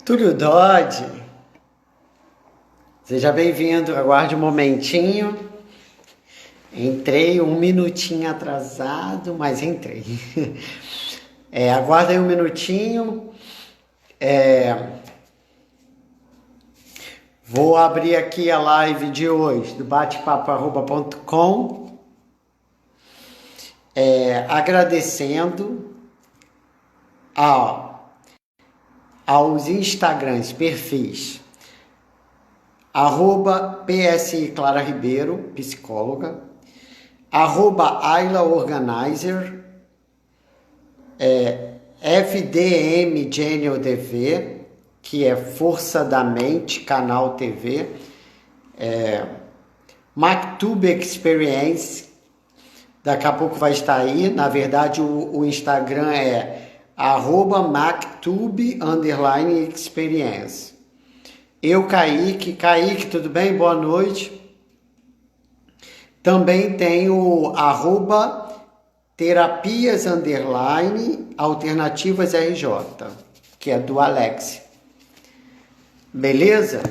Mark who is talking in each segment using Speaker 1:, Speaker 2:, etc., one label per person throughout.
Speaker 1: Túlio Dodge, seja bem-vindo. Aguarde um momentinho. Entrei um minutinho atrasado, mas entrei. Aguarda aí um minutinho. Vou abrir aqui a live de hoje do batepapo@.com, agradecendo aos Instagrams, perfis, @PSI Clara Ribeiro, psicóloga, @Ayla Organizer, FDM Genial TV, que é Força da Mente, canal TV, Mactube Experience, daqui a pouco vai estar aí. Na verdade, o Instagram é @Mactube_Experience. Eu, Kaique, tudo bem? Boa noite. Também tem o @Terapias_Alternativas RJ, que é do Alex. Beleza?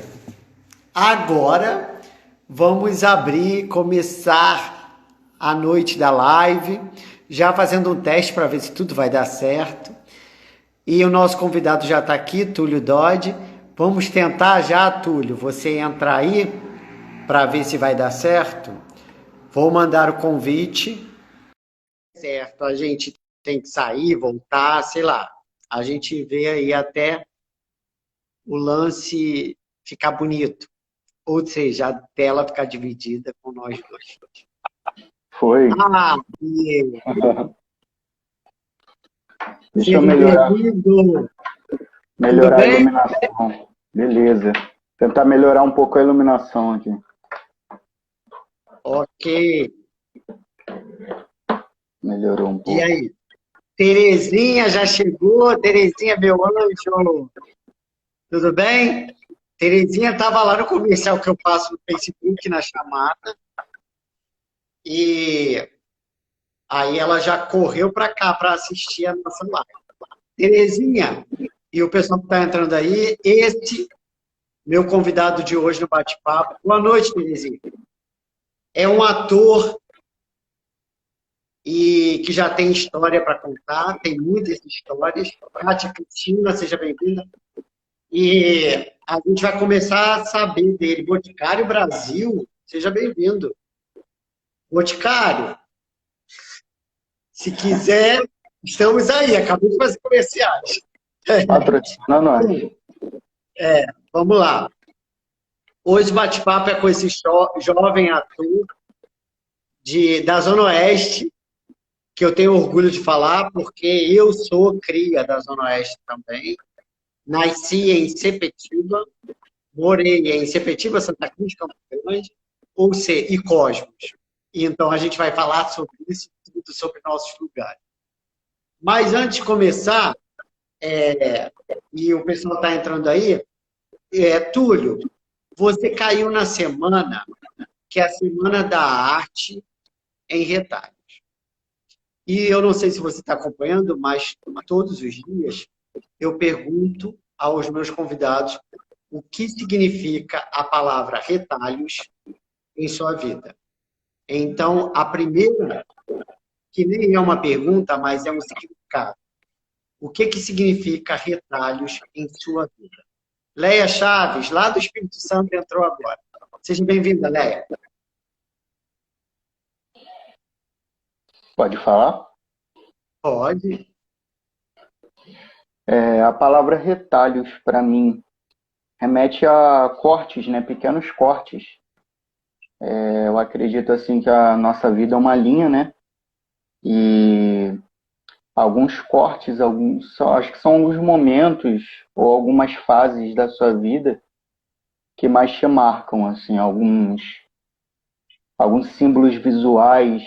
Speaker 1: Agora vamos começar a noite da live, já fazendo um teste para ver se tudo vai dar certo. E o nosso convidado já está aqui, Túlio Dodge. Vamos tentar já, Túlio, você entrar aí para ver se vai dar certo. Vou mandar o convite. Certo, a gente tem que sair, voltar, sei lá. A gente vê aí até o lance ficar bonito. Ou seja, a tela ficar dividida com nós dois.
Speaker 2: Foi. Deixa eu melhorar a iluminação. Beleza. Tentar melhorar um pouco a iluminação aqui.
Speaker 1: Ok.
Speaker 2: Melhorou um pouco.
Speaker 1: E aí? Terezinha já chegou. Terezinha, meu anjo. Tudo bem? Terezinha estava lá no comercial que eu faço no Facebook, na chamada. E aí ela já correu para cá para assistir a nossa live. Terezinha, e o pessoal que está entrando aí, meu convidado de hoje no bate-papo. Boa noite, Terezinha. É um ator e que já tem história para contar, tem muitas histórias. Kátia Cristina, seja bem-vinda. E a gente vai começar a saber dele. Boticário Brasil, seja bem-vindo. Boticário, se quiser, estamos aí. Acabei de fazer comerciais.
Speaker 2: Patrocina nós.
Speaker 1: Vamos lá. Hoje o bate-papo é com esse jovem ator da Zona Oeste, que eu tenho orgulho de falar, porque eu sou cria da Zona Oeste também. Nasci em Sepetiba, morei em Sepetiba, Santa Cruz, Campo Grande, e Cosmos. Então, a gente vai falar sobre isso, tudo sobre nossos lugares. Mas, antes de começar, e o pessoal está entrando aí, Túlio, você caiu na semana, que é a Semana da Arte em Retalhos. E eu não sei se você está acompanhando, mas todos os dias eu pergunto aos meus convidados o que significa a palavra retalhos em sua vida. Então, a primeira, que nem é uma pergunta, mas é um significado. O que significa retalhos em sua vida? Leia Chaves, lá do Espírito Santo, entrou agora. Seja bem-vinda, Leia.
Speaker 2: Pode falar?
Speaker 1: Pode.
Speaker 2: A palavra retalhos, para mim, remete a cortes, né? Pequenos cortes. Eu acredito assim que a nossa vida é uma linha, né? E alguns cortes, acho que são alguns momentos ou algumas fases da sua vida que mais te marcam, assim, alguns símbolos visuais.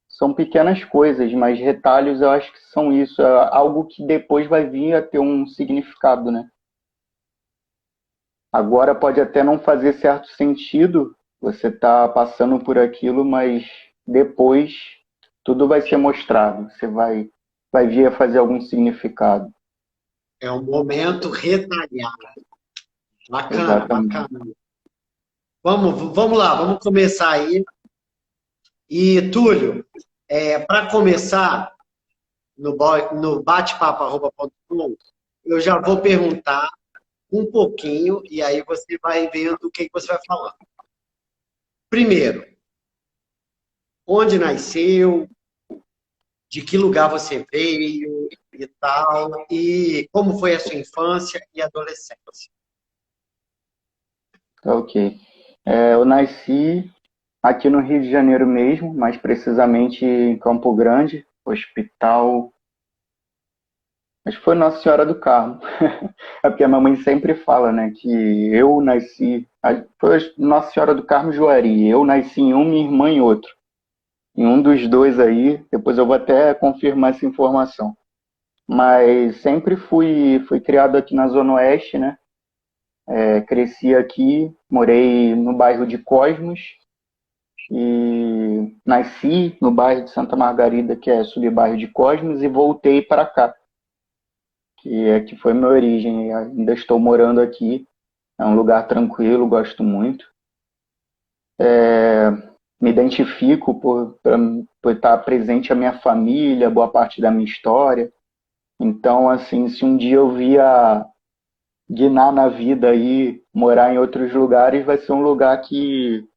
Speaker 2: São pequenas coisas, mas retalhos eu acho que são isso, algo que depois vai vir a ter um significado, né? Agora pode até não fazer certo sentido, você tá passando por aquilo, mas depois tudo vai ser mostrado, você vai vir a fazer algum significado.
Speaker 1: É um momento retalhado. Bacana,
Speaker 2: Exatamente.
Speaker 1: bacana. Vamos lá, vamos começar aí. E, Túlio, para começar no bate-papo@.com, eu já vou perguntar um pouquinho e aí você vai vendo o que você vai falar. Primeiro, onde nasceu, de que lugar você veio e tal, e como foi a sua infância e adolescência.
Speaker 2: Tá ok. Eu nasci aqui no Rio de Janeiro mesmo, mais precisamente em Campo Grande, hospital. Acho que foi Nossa Senhora do Carmo. É porque a mamãe sempre fala, né, que eu nasci. Foi Nossa Senhora do Carmo Juari. Eu nasci em um, minha irmã em outro. Em um dos dois aí, depois eu vou até confirmar essa informação. Mas sempre fui criado aqui na Zona Oeste, né? Cresci aqui, morei no bairro de Cosmos e nasci no bairro de Santa Margarida, que é subbairro de Cosmos, e voltei para cá, que foi minha origem. E ainda estou morando aqui. É um lugar tranquilo, gosto muito. Me identifico por estar presente a minha família, boa parte da minha história. Então, assim, se um dia eu via guinar na vida aí, morar em outros lugares, vai ser um lugar que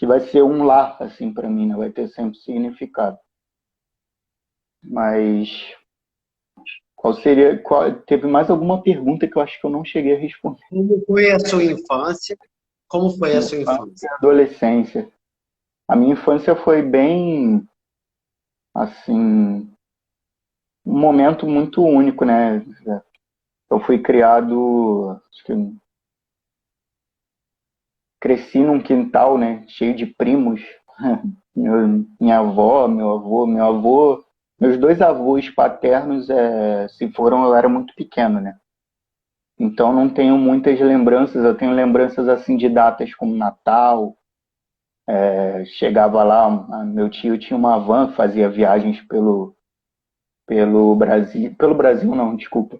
Speaker 2: vai ser um lar, assim, para mim, né? Vai ter sempre significado. Mas teve mais alguma pergunta que eu acho que eu não cheguei a responder?
Speaker 1: Como foi a sua infância? Como foi a sua
Speaker 2: Infância
Speaker 1: infância?
Speaker 2: e adolescência. A minha infância foi bem, assim, um momento muito único, né? Eu fui criado, acho que cresci num quintal, né, cheio de primos. Minha avó, meu avô, meus dois avós paternos se foram, eu era muito pequeno, né? Então não tenho muitas lembranças, eu tenho lembranças assim de datas como Natal. Chegava lá, meu tio tinha uma van que fazia viagens pelo Brasil, pelo Brasil não, desculpa.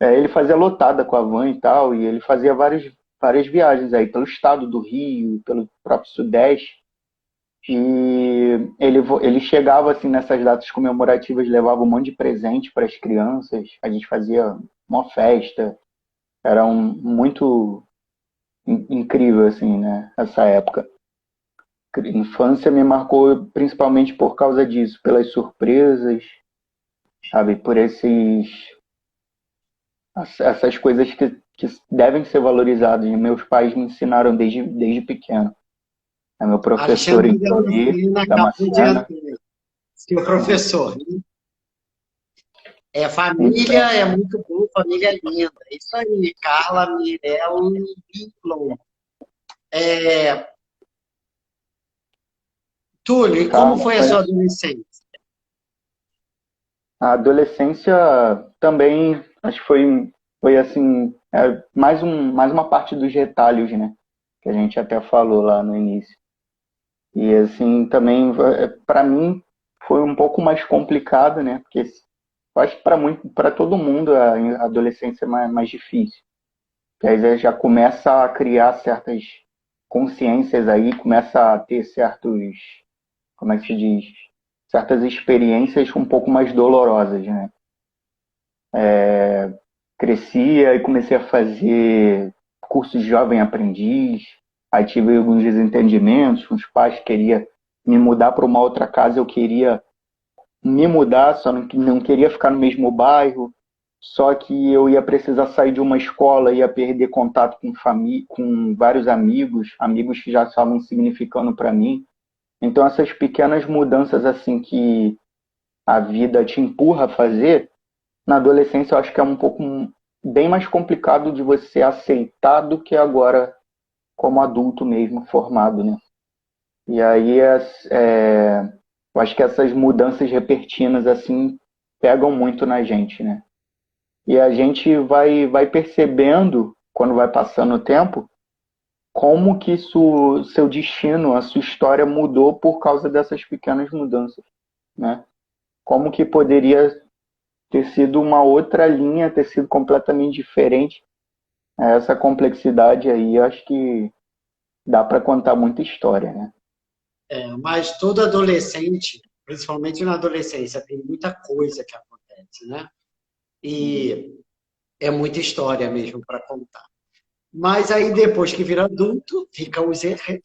Speaker 2: Ele fazia lotada com a van e tal, e ele fazia várias viagens aí pelo estado do Rio, pelo próprio Sudeste. E ele chegava assim nessas datas comemorativas, levava um monte de presente para as crianças. A gente fazia uma festa. Era muito incrível assim, né? Essa época. Infância me marcou principalmente por causa disso, pelas surpresas, sabe? Por essas coisas que devem ser valorizadas. E meus pais me ensinaram desde pequeno. É meu professor
Speaker 1: Alexandre
Speaker 2: Itori
Speaker 1: Damasceno acabou de
Speaker 2: Damasceno.
Speaker 1: entrar, seu professor.
Speaker 2: Então,
Speaker 1: Família é muito bom, família é linda. É isso aí, Carla Mirella Biglon. É, Túlio, e como
Speaker 2: Carla,
Speaker 1: foi a sua
Speaker 2: conheço.
Speaker 1: adolescência?
Speaker 2: A adolescência também, acho que foi assim, mais uma parte dos retalhos, né? Que a gente até falou lá no início. E assim, também, para mim, foi um pouco mais complicado, né? Porque eu acho que para todo mundo a adolescência é mais difícil. Porque aí você já começa a criar certas consciências aí, começa a ter como é que se diz? Certas experiências um pouco mais dolorosas, né? Crescia e comecei a fazer curso de jovem aprendiz. Aí tive alguns desentendimentos com os pais, queria me mudar para uma outra casa, eu queria me mudar, só não queria ficar no mesmo bairro. Só que eu ia precisar sair de uma escola, ia perder contato com vários amigos que já estavam significando para mim. Então essas pequenas mudanças assim que a vida te empurra a fazer, na adolescência eu acho que é um pouco bem mais complicado de você aceitar do que agora como adulto mesmo, formado, né? E aí eu acho que essas mudanças repentinas assim pegam muito na gente, né? E a gente vai percebendo, quando vai passando o tempo, como que seu destino, a sua história mudou por causa dessas pequenas mudanças, né? Como que poderia ter sido uma outra linha, ter sido completamente diferente. Essa complexidade aí, eu acho que dá para contar muita história, né?
Speaker 1: Mas todo adolescente, principalmente na adolescência, tem muita coisa que acontece, né? E é muita história mesmo para contar. Mas aí depois que vira adulto, ficam os retalhos.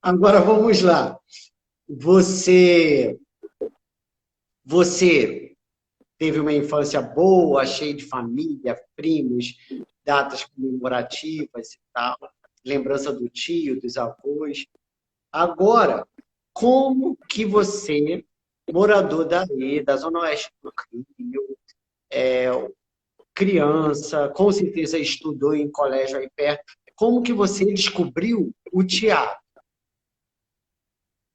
Speaker 1: Agora vamos lá. Você, você teve uma infância boa, cheia de família, primos, datas comemorativas e tal, lembrança do tio, dos avós. Agora, como que você, morador daí, da Zona Oeste do Rio, criança, com certeza estudou em colégio aí perto, como que você descobriu o teatro?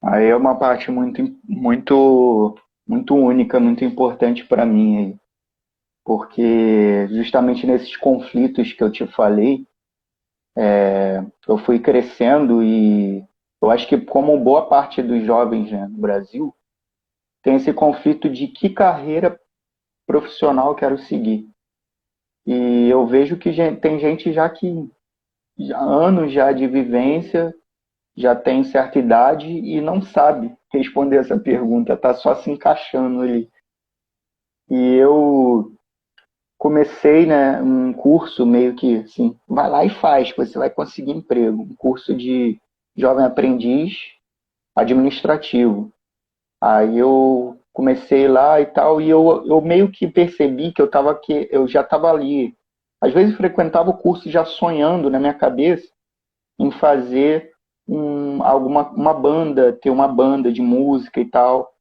Speaker 2: Aí é uma parte muito única, muito importante para mim aí, porque justamente nesses conflitos que eu te falei, eu fui crescendo e eu acho que como boa parte dos jovens, né, no Brasil, tem esse conflito de que carreira profissional eu quero seguir. E eu vejo que tem gente já que já há anos já de vivência, já tem certa idade e não sabe responder essa pergunta, tá só se encaixando ali. E eu comecei, né, um curso meio que assim, vai lá e faz, que você vai conseguir emprego, um curso de jovem aprendiz administrativo. Aí eu comecei lá e tal, e eu meio que percebi que eu já estava ali. Às vezes frequentava o curso já sonhando na minha cabeça em fazer uma banda, ter uma banda de música e tal,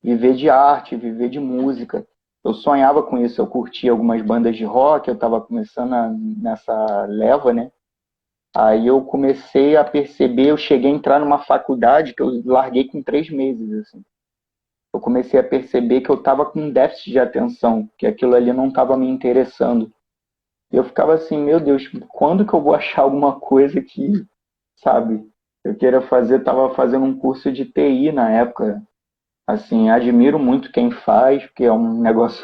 Speaker 2: viver de arte, viver de música. Eu sonhava com isso, eu curtia algumas bandas de rock, eu estava começando nessa leva, né? Aí eu comecei a perceber, eu cheguei a entrar numa faculdade que eu larguei com 3 meses, assim. Eu comecei a perceber que eu estava com um déficit de atenção, que aquilo ali não estava me interessando. E eu ficava assim, meu Deus, quando que eu vou achar alguma coisa que, sabe, eu queira fazer? Estava fazendo um curso de TI na época. Assim, admiro muito quem faz, porque é um negócio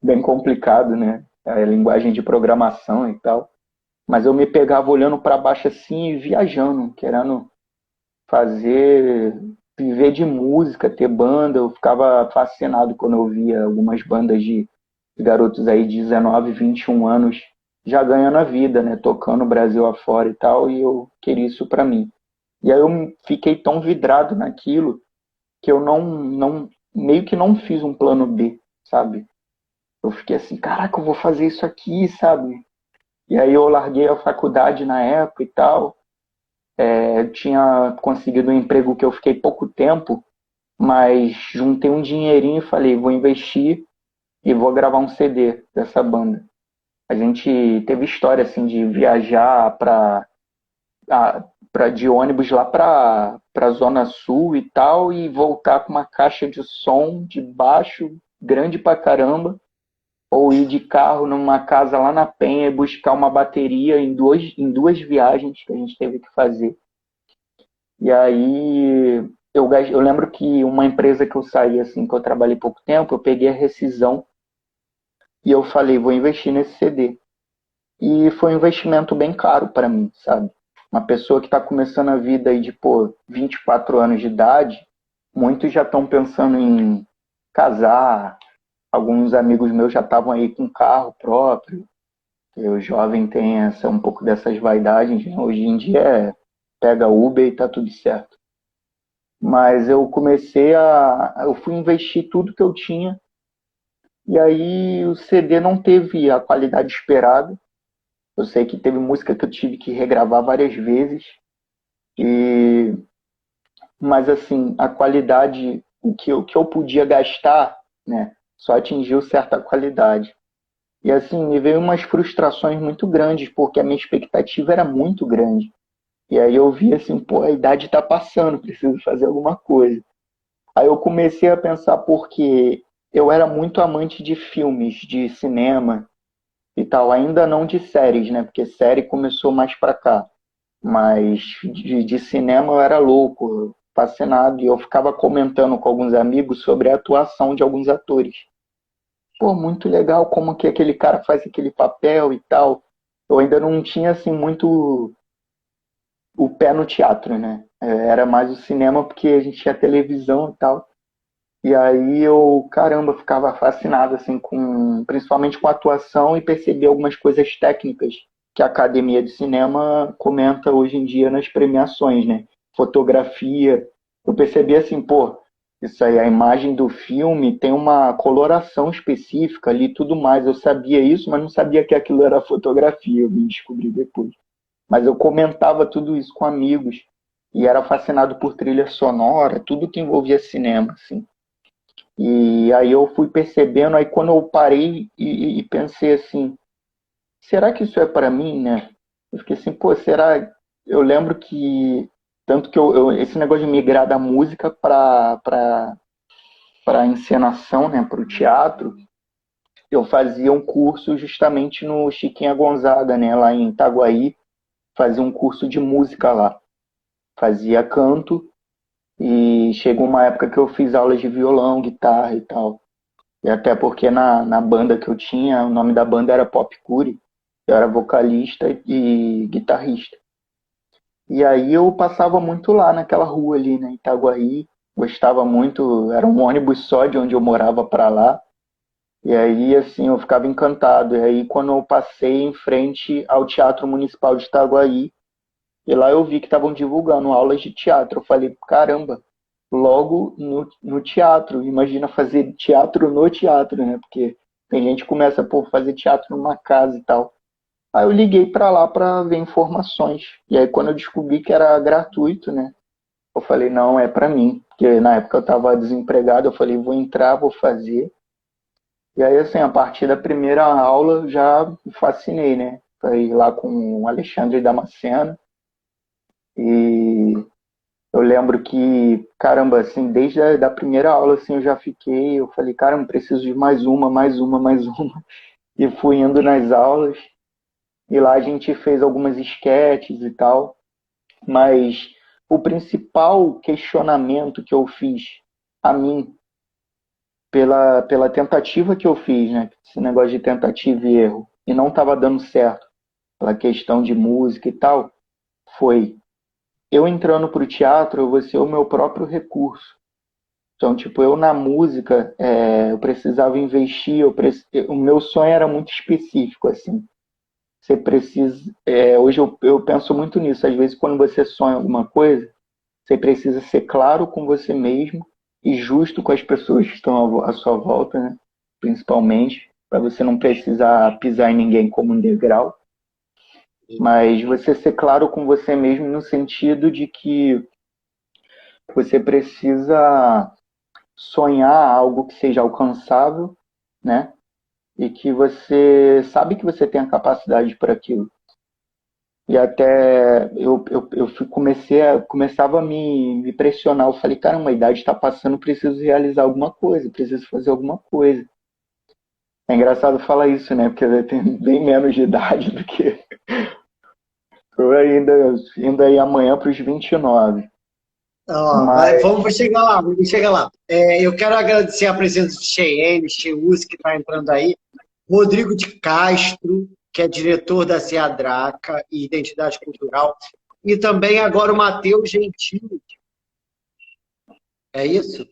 Speaker 2: bem complicado, né? É linguagem de programação e tal. Mas eu me pegava olhando para baixo assim e viajando, querendo fazer, viver de música, ter banda. Eu ficava fascinado quando eu via algumas bandas de garotos aí de 19, 21 anos já ganhando a vida, né? Tocando o Brasil afora e tal, e eu queria isso para mim. E aí eu fiquei tão vidrado naquilo que eu meio que não fiz um plano B, sabe? Eu fiquei assim, caraca, eu vou fazer isso aqui, sabe? E aí eu larguei a faculdade na época e tal. Eu tinha conseguido um emprego que eu fiquei pouco tempo, mas juntei um dinheirinho e falei, vou investir e vou gravar um CD dessa banda. A gente teve história assim de viajar de ônibus lá para Zona Sul e tal, e voltar com uma caixa de som de baixo, grande pra caramba, ou ir de carro numa casa lá na Penha e buscar uma bateria em duas viagens que a gente teve que fazer. E aí eu lembro que uma empresa que eu saí, assim, que eu trabalhei pouco tempo, eu peguei a rescisão e eu falei, vou investir nesse CD. E foi um investimento bem caro para mim, sabe? Uma pessoa que está começando a vida aí de, pô, 24 anos de idade, muitos já estão pensando em casar, alguns amigos meus já estavam aí com carro próprio, e o jovem tem um pouco dessas vaidades, né? Hoje em dia pega Uber e tá tudo certo. Mas eu fui investir tudo que eu tinha, e aí o CD não teve a qualidade esperada. Eu sei que teve música que eu tive que regravar várias vezes, e mas assim, a qualidade, o que eu podia gastar, né, só atingiu certa qualidade. E assim, me veio umas frustrações muito grandes, porque a minha expectativa era muito grande. E aí eu vi assim, pô, a idade está passando, preciso fazer alguma coisa. Aí eu comecei a pensar porque eu era muito amante de filmes, de cinema e tal, ainda não de séries, né? Porque série começou mais pra cá. Mas de cinema eu era louco. fascinado. E eu ficava comentando com alguns amigos sobre a atuação de alguns atores. Pô, muito legal como que aquele cara faz aquele papel e tal. Eu ainda não tinha, assim, muito o pé no teatro, né? Era mais o cinema porque a gente tinha televisão e tal. E aí eu, caramba, ficava fascinado, assim, principalmente com a atuação e percebi algumas coisas técnicas que a Academia de Cinema comenta hoje em dia nas premiações, né? Fotografia. Eu percebi assim, pô, isso aí, a imagem do filme tem uma coloração específica ali e tudo mais. Eu sabia isso, mas não sabia que aquilo era fotografia, eu vim descobrir depois. Mas eu comentava tudo isso com amigos e era fascinado por trilha sonora, tudo que envolvia cinema, assim. E aí eu fui percebendo, aí quando eu parei e pensei assim, será que isso é para mim, né? Eu fiquei assim, pô, será? Eu lembro que tanto que esse negócio de migrar da música para encenação, né, para o teatro, eu fazia um curso justamente no Chiquinha Gonzaga, né, lá em Itaguaí, fazia um curso de música lá, fazia canto e chegou uma época que eu fiz aulas de violão, guitarra e tal. E até porque na banda que eu tinha, o nome da banda era Pop Curi, eu era vocalista e guitarrista. E aí eu passava muito lá naquela rua ali, né, Itaguaí, gostava muito, era um ônibus só de onde eu morava para lá. E aí, assim, eu ficava encantado. E aí, quando eu passei em frente ao Teatro Municipal de Itaguaí, e lá eu vi que estavam divulgando aulas de teatro. Eu falei, caramba, logo no teatro. Imagina fazer teatro no teatro, né? Porque tem gente que começa por fazer teatro numa casa e tal. Aí eu liguei para lá para ver informações. E aí quando eu descobri que era gratuito, né? Eu falei, não, é para mim. Porque na época eu estava desempregado, eu falei, vou entrar, vou fazer. E aí, assim, a partir da primeira aula eu já me fascinei, né? Foi lá com o Alexandre Damasceno. E eu lembro que, caramba, assim, desde a da primeira aula, assim, eu já fiquei, eu falei, caramba, preciso de mais uma, mais uma, mais uma. E fui indo nas aulas, e lá a gente fez algumas esquetes e tal, mas o principal questionamento que eu fiz a mim, pela tentativa que eu fiz, né, esse negócio de tentativa e erro, e não estava dando certo, pela questão de música e tal, foi, eu entrando para o teatro, eu vou ser o meu próprio recurso. Então, tipo, eu na música, eu precisava investir, o meu sonho era muito específico, assim. Você precisa. Hoje eu penso muito nisso. Às vezes, quando você sonha alguma coisa, você precisa ser claro com você mesmo e justo com as pessoas que estão à sua volta, né? Principalmente, para você não precisar pisar em ninguém como um degrau. Mas você ser claro com você mesmo no sentido de que você precisa sonhar algo que seja alcançável, né? E que você sabe que você tem a capacidade para aquilo. E até começava a me pressionar. Eu falei, cara, uma idade está passando, preciso realizar alguma coisa, preciso fazer alguma coisa. É engraçado falar isso, né? Porque eu tenho bem menos de idade do que eu ainda indo aí amanhã para os 29.
Speaker 1: Ó,
Speaker 2: Mas
Speaker 1: vamos chegar lá, vamos chegar lá. Eu quero agradecer a presença de Cheyenne, Cheuze, que está entrando aí, Rodrigo de Castro, que é diretor da SEADRACA e Identidade Cultural, e também agora o Matheus Gentil. É isso?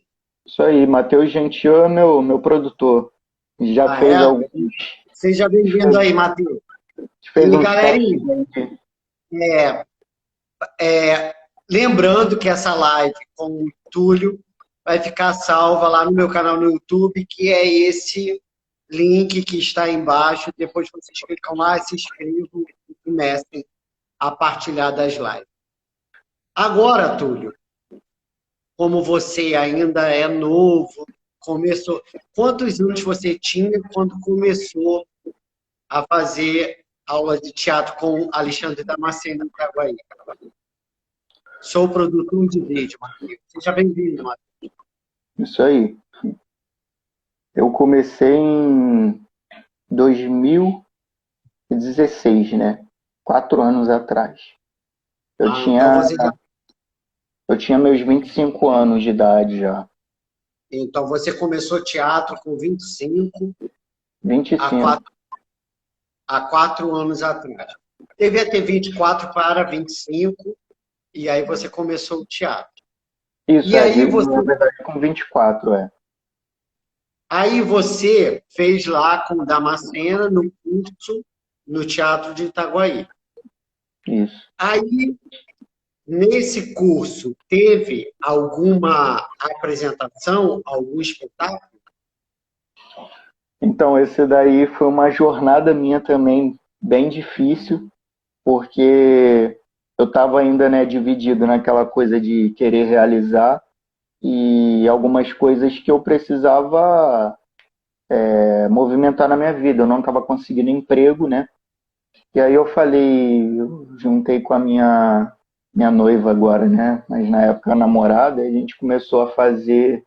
Speaker 2: isso aí, Matheus Gentil é meu produtor. Já
Speaker 1: Ah,
Speaker 2: fez
Speaker 1: é?
Speaker 2: alguns.
Speaker 1: Seja bem-vindo aí, Matheus.
Speaker 2: Fez
Speaker 1: E,
Speaker 2: uns testes
Speaker 1: galerinha,
Speaker 2: aí.
Speaker 1: é, lembrando que essa live com o Túlio vai ficar salva lá no meu canal no YouTube, que é esse link que está aí embaixo. Depois vocês clicam lá, se inscrevam e comecem a partilhar das lives. Agora, Túlio, como você ainda é novo, começou. Quantos anos você tinha quando começou a fazer aula de teatro com Alexandre Damasceno em Itaguaí? Sou produtor de vídeo, Matheus. Seja bem-vindo, Matheus.
Speaker 2: Isso aí. Eu comecei em 2016, né? 4 anos atrás. Eu
Speaker 1: Ah, então
Speaker 2: tinha,
Speaker 1: você já.
Speaker 2: Eu tinha meus 25 anos de idade já.
Speaker 1: Então, você começou teatro com 25,
Speaker 2: vinte e
Speaker 1: há
Speaker 2: cinco.
Speaker 1: há 4 anos atrás. Devia ter 24 para 25, e aí você começou o teatro.
Speaker 2: Isso,
Speaker 1: E aí
Speaker 2: na verdade com 24, é.
Speaker 1: você fez lá com o Damascena no curso no Teatro de Itaguaí.
Speaker 2: Isso.
Speaker 1: Aí, nesse curso, teve alguma apresentação, algum espetáculo?
Speaker 2: Então, esse daí foi uma jornada minha também bem difícil, porque eu estava ainda, né, dividido naquela coisa de querer realizar e algumas coisas que eu precisava movimentar na minha vida. Eu não estava conseguindo emprego, né? E aí eu falei, eu juntei com a minha noiva agora, né? Mas na época namorada, a gente começou a fazer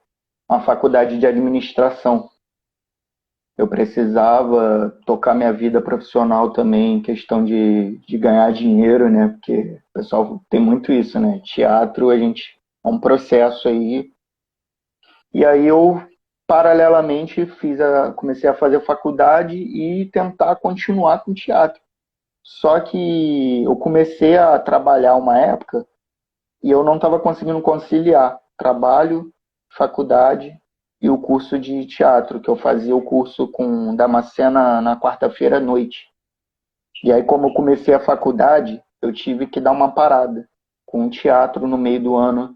Speaker 2: uma faculdade de administração. Eu precisava tocar minha vida profissional também, em questão de ganhar dinheiro, né? Porque o pessoal tem muito isso, né? Teatro, a gente é um processo aí. E aí eu, paralelamente, comecei a fazer faculdade e tentar continuar com teatro. Só que eu comecei a trabalhar uma época e eu não estava conseguindo conciliar trabalho, faculdade e o curso de teatro, que eu fazia o curso com Damascena na quarta-feira à noite. E aí, como eu comecei a faculdade, eu tive que dar uma parada com o teatro no meio do ano.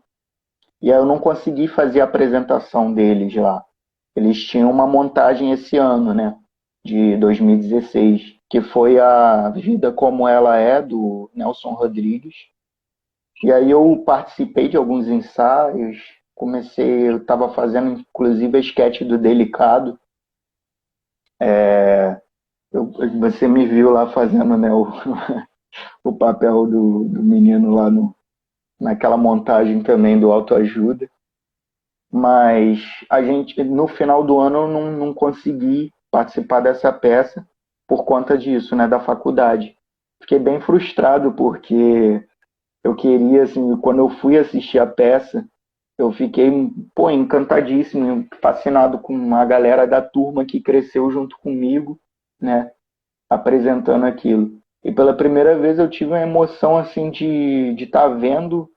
Speaker 2: E aí eu não consegui fazer a apresentação deles lá. Eles tinham uma montagem esse ano, né? De 2016, que foi a Vida Como Ela É, do Nelson Rodrigues. E aí eu participei de alguns ensaios, eu estava fazendo inclusive a esquete do Delicado. Você me viu lá fazendo, né, o papel do menino lá naquela montagem também do Autoajuda. Mas no final do ano, eu não consegui participar dessa peça por conta disso, né, da faculdade. Fiquei bem frustrado porque eu queria, assim, quando eu fui assistir a peça, eu fiquei, pô, encantadíssimo, fascinado com a galera da turma que cresceu junto comigo, né, apresentando aquilo. E pela primeira vez eu tive uma emoção, assim, de estar vendo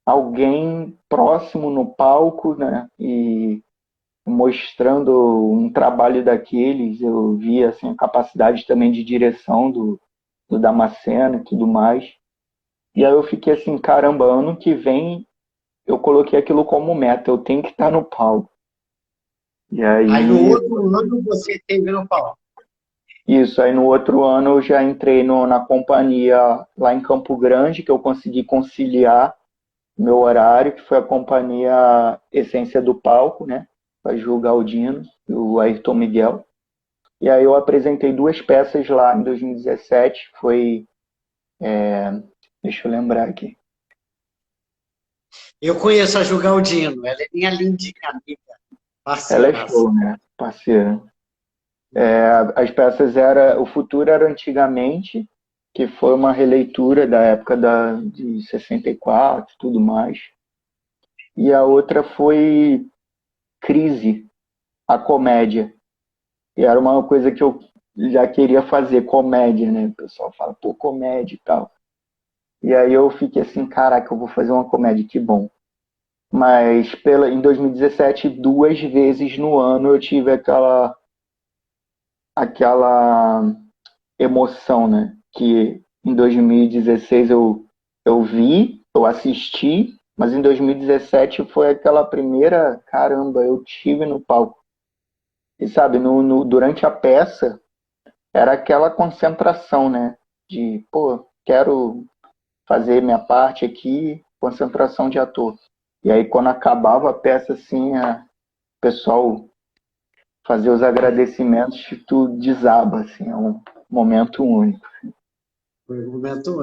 Speaker 2: alguém próximo no palco, né, e mostrando um trabalho daqueles. Eu vi, assim, a capacidade também de direção do Damasceno e tudo mais. E aí eu fiquei assim, caramba, ano que vem eu coloquei aquilo como meta, eu tenho que estar no palco. E
Speaker 1: Aí, no
Speaker 2: aí,
Speaker 1: outro ano, você teve no palco.
Speaker 2: isso, aí no outro ano eu já entrei na companhia lá em Campo Grande, que eu consegui conciliar meu horário, que foi a companhia Essência do Palco, né? Com a Ju Galdino e o Ayrton Miguel. E aí eu apresentei duas peças lá em 2017, foi, deixa eu lembrar aqui.
Speaker 1: Eu conheço a Ju Galdino, ela é minha lindinha amiga,
Speaker 2: Ela é
Speaker 1: parceiraça.
Speaker 2: show, né, parceira? As peças O Futuro Era Antigamente, que foi uma releitura da época de 64 e tudo mais. E a outra foi Crise, a comédia. E era uma coisa que eu já queria fazer, comédia, né? O pessoal fala, pô, comédia e tal. E aí eu fiquei assim, caraca, eu vou fazer uma comédia, que bom. Mas em 2017, duas vezes no ano eu tive aquela emoção, né? Que em 2016 eu assisti, mas em 2017 foi aquela primeira, caramba, eu tive no palco. E sabe, durante a peça, era aquela concentração, né? De, pô, quero fazer minha parte aqui, concentração de ator. E aí, quando acabava a peça, assim, o pessoal fazia os agradecimentos, tu desaba, assim, é um momento único.
Speaker 1: Foi o momento,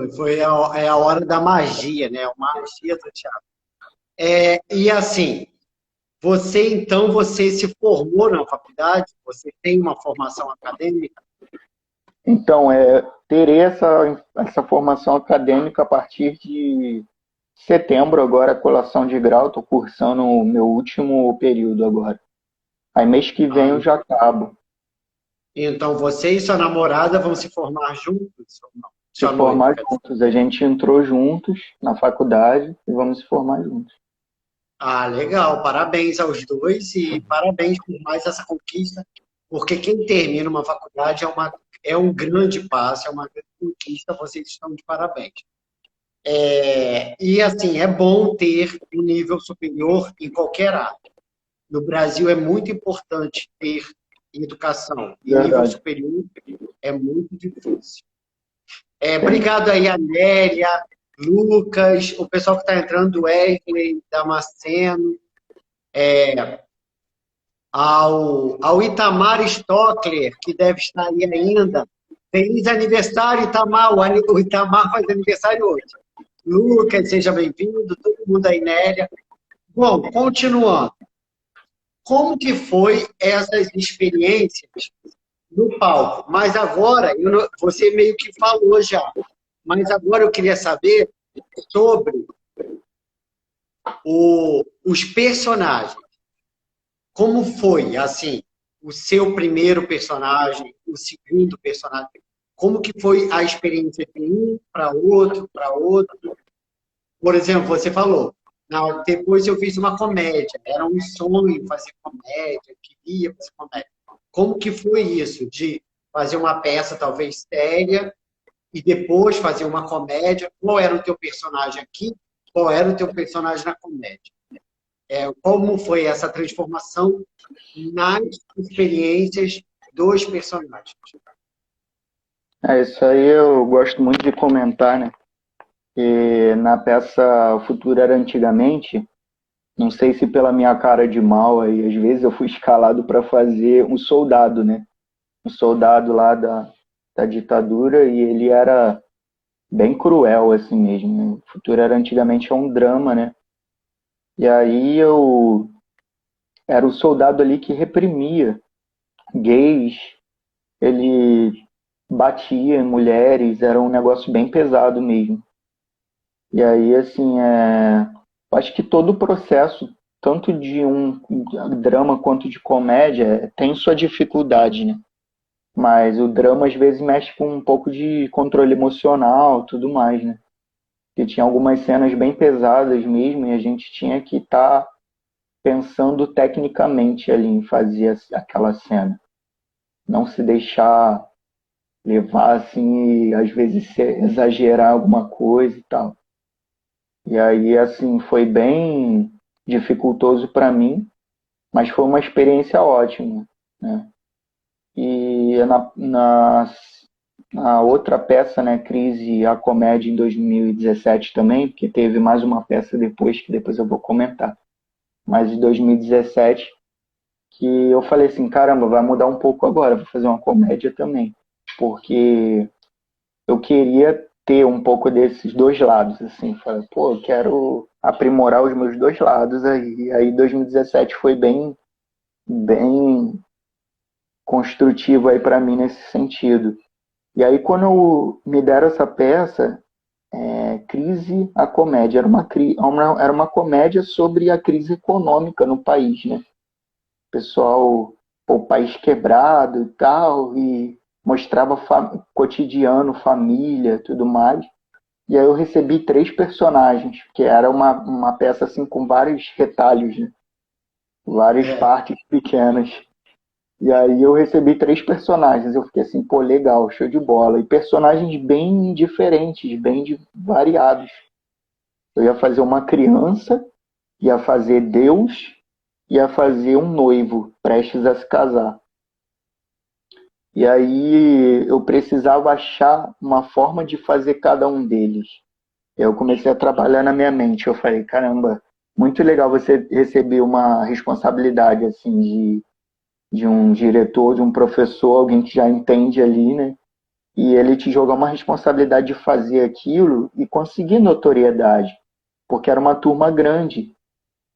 Speaker 1: é a hora da magia, né? A magia do teatro. E assim, você se formou na faculdade? Você tem uma formação acadêmica?
Speaker 2: Então, terei essa formação acadêmica a partir de setembro agora, colação de grau, estou cursando o meu último período agora. Aí mês que vem
Speaker 1: Ah,
Speaker 2: eu já acabo.
Speaker 1: então você e sua namorada vão se formar juntos ou não?
Speaker 2: Se
Speaker 1: Sua noiva,
Speaker 2: formar
Speaker 1: quer dizer.
Speaker 2: juntos. A gente entrou juntos na faculdade e vamos se formar juntos.
Speaker 1: Ah, legal. Parabéns aos dois e parabéns por mais essa conquista, porque quem termina uma faculdade é um grande passo, é uma grande conquista, vocês estão de parabéns. E assim, é bom ter um nível superior em qualquer área. No Brasil é muito importante ter educação, e nível
Speaker 2: Verdade.
Speaker 1: superior é muito difícil. Obrigado aí, Anélia, Lucas, o pessoal que está entrando, Wesley, Damasceno, ao Itamar Stockler, que deve estar aí ainda. Feliz aniversário, Itamar! O Itamar faz aniversário hoje. Lucas, seja bem-vindo, todo mundo aí, Nélia. Bom, continuando. Como que foi essas experiências no palco? Mas agora, você meio que falou já, mas agora eu queria saber sobre os personagens. Como foi, assim, o seu primeiro personagem, o segundo personagem? Como que foi a experiência de um para outro, para outro? Por exemplo, você falou, não, depois eu fiz uma comédia, era um sonho fazer comédia, queria fazer comédia. Como que foi isso, de fazer uma peça talvez séria e depois fazer uma comédia? Qual era o teu personagem aqui? Qual era o teu personagem na comédia? Como foi essa transformação nas experiências dos personagens?
Speaker 2: Isso aí eu gosto muito de comentar, né? Que na peça O Futuro Era Antigamente, não sei se pela minha cara de mal aí, às vezes eu fui escalado para fazer um soldado, né? Um soldado lá da ditadura e ele era bem cruel assim mesmo, né? O Futuro Era Antigamente é um drama, né? E aí eu era o soldado ali que reprimia gays, ele batia em mulheres, era um negócio bem pesado mesmo. E aí, assim, eu acho que todo o processo, tanto de um drama quanto de comédia, tem sua dificuldade, né? Mas o drama às vezes mexe com um pouco de controle emocional, tudo mais, né? Porque tinha algumas cenas bem pesadas mesmo e a gente tinha que estar pensando tecnicamente ali em fazer aquela cena. Não se deixar levar assim e às vezes exagerar alguma coisa e tal. E aí, assim, foi bem dificultoso para mim, mas foi uma experiência ótima, né? E na outra peça, né, Crise, a Comédia, em 2017 também, porque teve mais uma peça depois, que depois eu vou comentar, mas em 2017, que eu falei assim, caramba, vai mudar um pouco agora, vou fazer uma comédia também, porque eu queria ter um pouco desses dois lados, assim, falei, pô, eu quero aprimorar os meus dois lados aí. E aí 2017 foi bem construtivo aí para mim nesse sentido. E aí quando me deram essa peça, Crise, a Comédia, era uma comédia sobre a crise econômica no país, né? Pessoal, o país quebrado e tal, e mostrava cotidiano, família, tudo mais. E aí eu recebi três personagens, que era uma peça assim com vários retalhos, né? Várias
Speaker 1: É,
Speaker 2: partes pequenas. E aí eu recebi três personagens. Eu fiquei assim, pô, legal, show de bola. E personagens bem diferentes, variados. Eu ia fazer uma criança, ia fazer Deus, ia fazer um noivo prestes a se casar. E aí eu precisava achar uma forma de fazer cada um deles. Eu comecei a trabalhar na minha mente. Eu falei, caramba, muito legal você receber uma responsabilidade assim de um diretor, de um professor, alguém que já entende ali, né? E ele te jogar uma responsabilidade de fazer aquilo e conseguir notoriedade, porque era uma turma grande.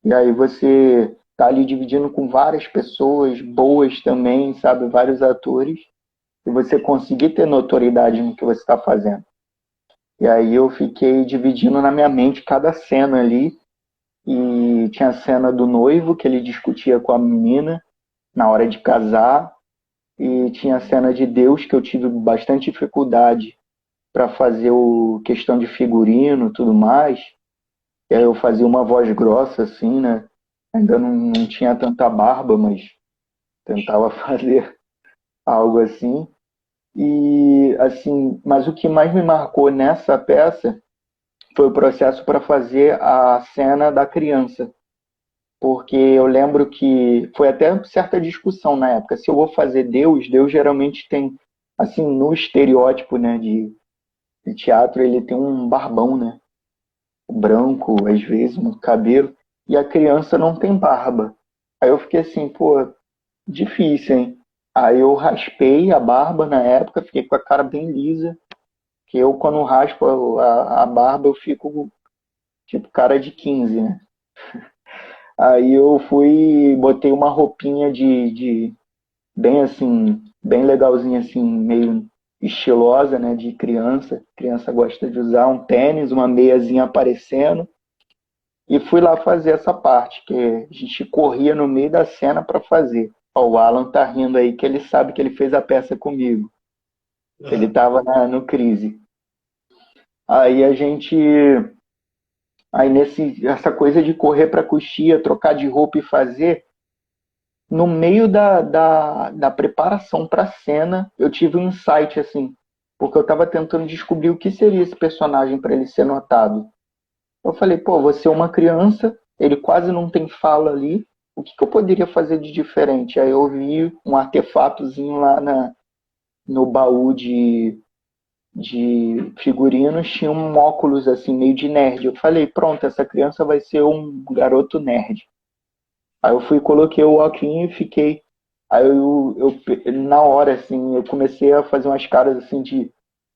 Speaker 2: E aí você tá ali dividindo com várias pessoas boas também, sabe, vários atores, e você conseguir ter notoriedade no que você está fazendo. E aí eu fiquei dividindo na minha mente cada cena ali. E tinha a cena do noivo, que ele discutia com a menina na hora de casar. E tinha a cena de Deus, que eu tive bastante dificuldade para fazer o questão de figurino e tudo mais. E aí eu fazia uma voz grossa, assim, né? Ainda não tinha tanta barba, mas tentava fazer algo assim. E, assim, mas o que mais me marcou nessa peça foi o processo para fazer a cena da criança. Porque eu lembro que foi até certa discussão na época. Se eu vou fazer Deus, Deus geralmente tem, assim, no estereótipo, né, de teatro, ele tem um barbão, né? Branco, às vezes, no cabelo. E a criança não tem barba. Aí eu fiquei assim, pô, difícil, hein? Aí eu raspei a barba na época, fiquei com a cara bem lisa. Que eu, quando raspo a barba, eu fico tipo cara de 15, né? Aí eu fui, botei uma roupinha de bem assim, bem legalzinha assim, meio estilosa, né, de criança. Criança gosta de usar um tênis, uma meiazinha aparecendo. E fui lá fazer essa parte, que a gente corria no meio da cena para fazer. Ó, o Alan tá rindo aí que ele sabe que ele fez a peça comigo. Ele
Speaker 1: Aham.
Speaker 2: tava no Crise. Aí a gente Aí essa coisa de correr para coxia, trocar de roupa e fazer, no meio da preparação para a cena, eu tive um insight assim, porque eu estava tentando descobrir o que seria esse personagem para ele ser notado. Eu falei, pô, você é uma criança, ele quase não tem fala ali, o que eu poderia fazer de diferente? Aí eu vi um artefatozinho lá no baú de figurinos, tinha um óculos assim, meio de nerd. Eu falei, pronto, essa criança vai ser um garoto nerd. Aí eu fui, coloquei o óculos e fiquei. Aí na hora, assim, eu comecei a fazer umas caras assim de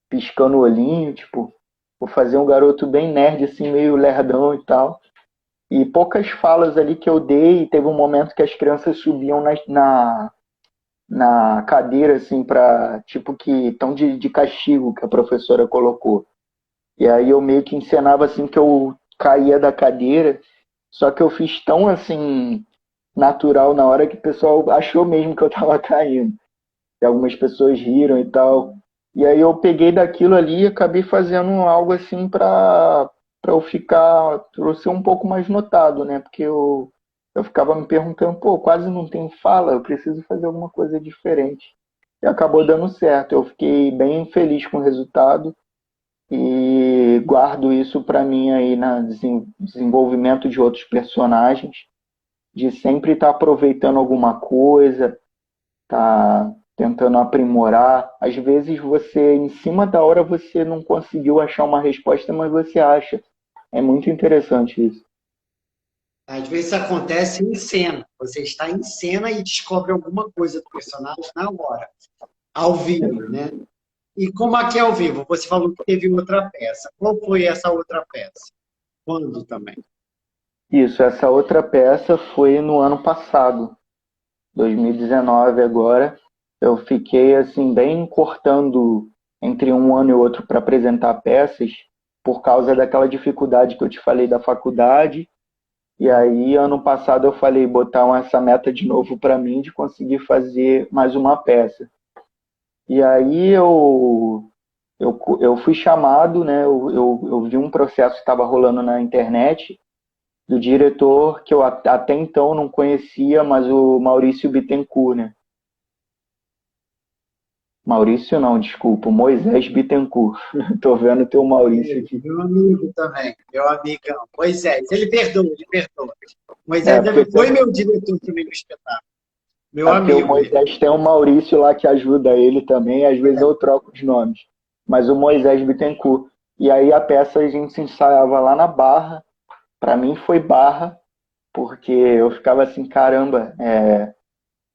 Speaker 2: piscando o olhinho, tipo, vou fazer um garoto bem nerd, assim, meio lerdão e tal. E poucas falas ali que eu dei, teve um momento que as crianças subiam na cadeira, assim, pra, tipo, que estão de castigo que a professora colocou. E aí eu meio que encenava assim que eu caía da cadeira, só que eu fiz tão assim natural na hora que o pessoal achou mesmo que eu tava caindo. E algumas pessoas riram e tal. E aí eu peguei daquilo ali e acabei fazendo algo assim para eu ficar, pra eu ser um pouco mais notado, né? Porque eu ficava me perguntando, pô, quase não tem fala, eu preciso fazer alguma coisa diferente. E acabou dando certo. Eu fiquei bem feliz com o resultado e guardo isso para mim aí na desenvolvimento de outros personagens, de sempre estar aproveitando alguma coisa, tá tentando aprimorar. Às vezes você, em cima da hora, você não conseguiu achar uma resposta, mas você acha. É muito interessante isso.
Speaker 1: Às vezes acontece em cena. Você está em cena e descobre alguma coisa do personagem na hora, ao vivo, né? E como aqui é ao vivo, você falou que teve outra peça. Qual foi essa outra peça? Quando também?
Speaker 2: Isso, essa outra peça foi no ano passado, 2019 agora. Eu fiquei assim bem cortando entre um ano e outro para apresentar peças por causa daquela dificuldade que eu te falei da faculdade. E aí, ano passado, eu falei botar essa meta de novo para mim de conseguir fazer mais uma peça. E aí eu fui chamado, né? Eu vi um processo que estava rolando na internet do diretor que eu até então não conhecia, mas o Maurício Bittencourt, né? Maurício não, desculpa, o Moisés Bittencourt. Tô vendo teu Maurício aqui.
Speaker 1: Meu amigo também, meu amigão. Moisés, ele perdoa, ele perdoa.
Speaker 2: É
Speaker 1: Moisés
Speaker 2: porque,
Speaker 1: foi meu diretor também no espetáculo. Meu
Speaker 2: é porque o
Speaker 1: amigo ele.
Speaker 2: Moisés tem o Maurício lá que ajuda ele também, às vezes eu troco os nomes. Mas o Moisés Bittencourt. E aí a peça a gente se ensaiava lá na Barra. Para mim foi Barra, porque eu ficava assim, caramba,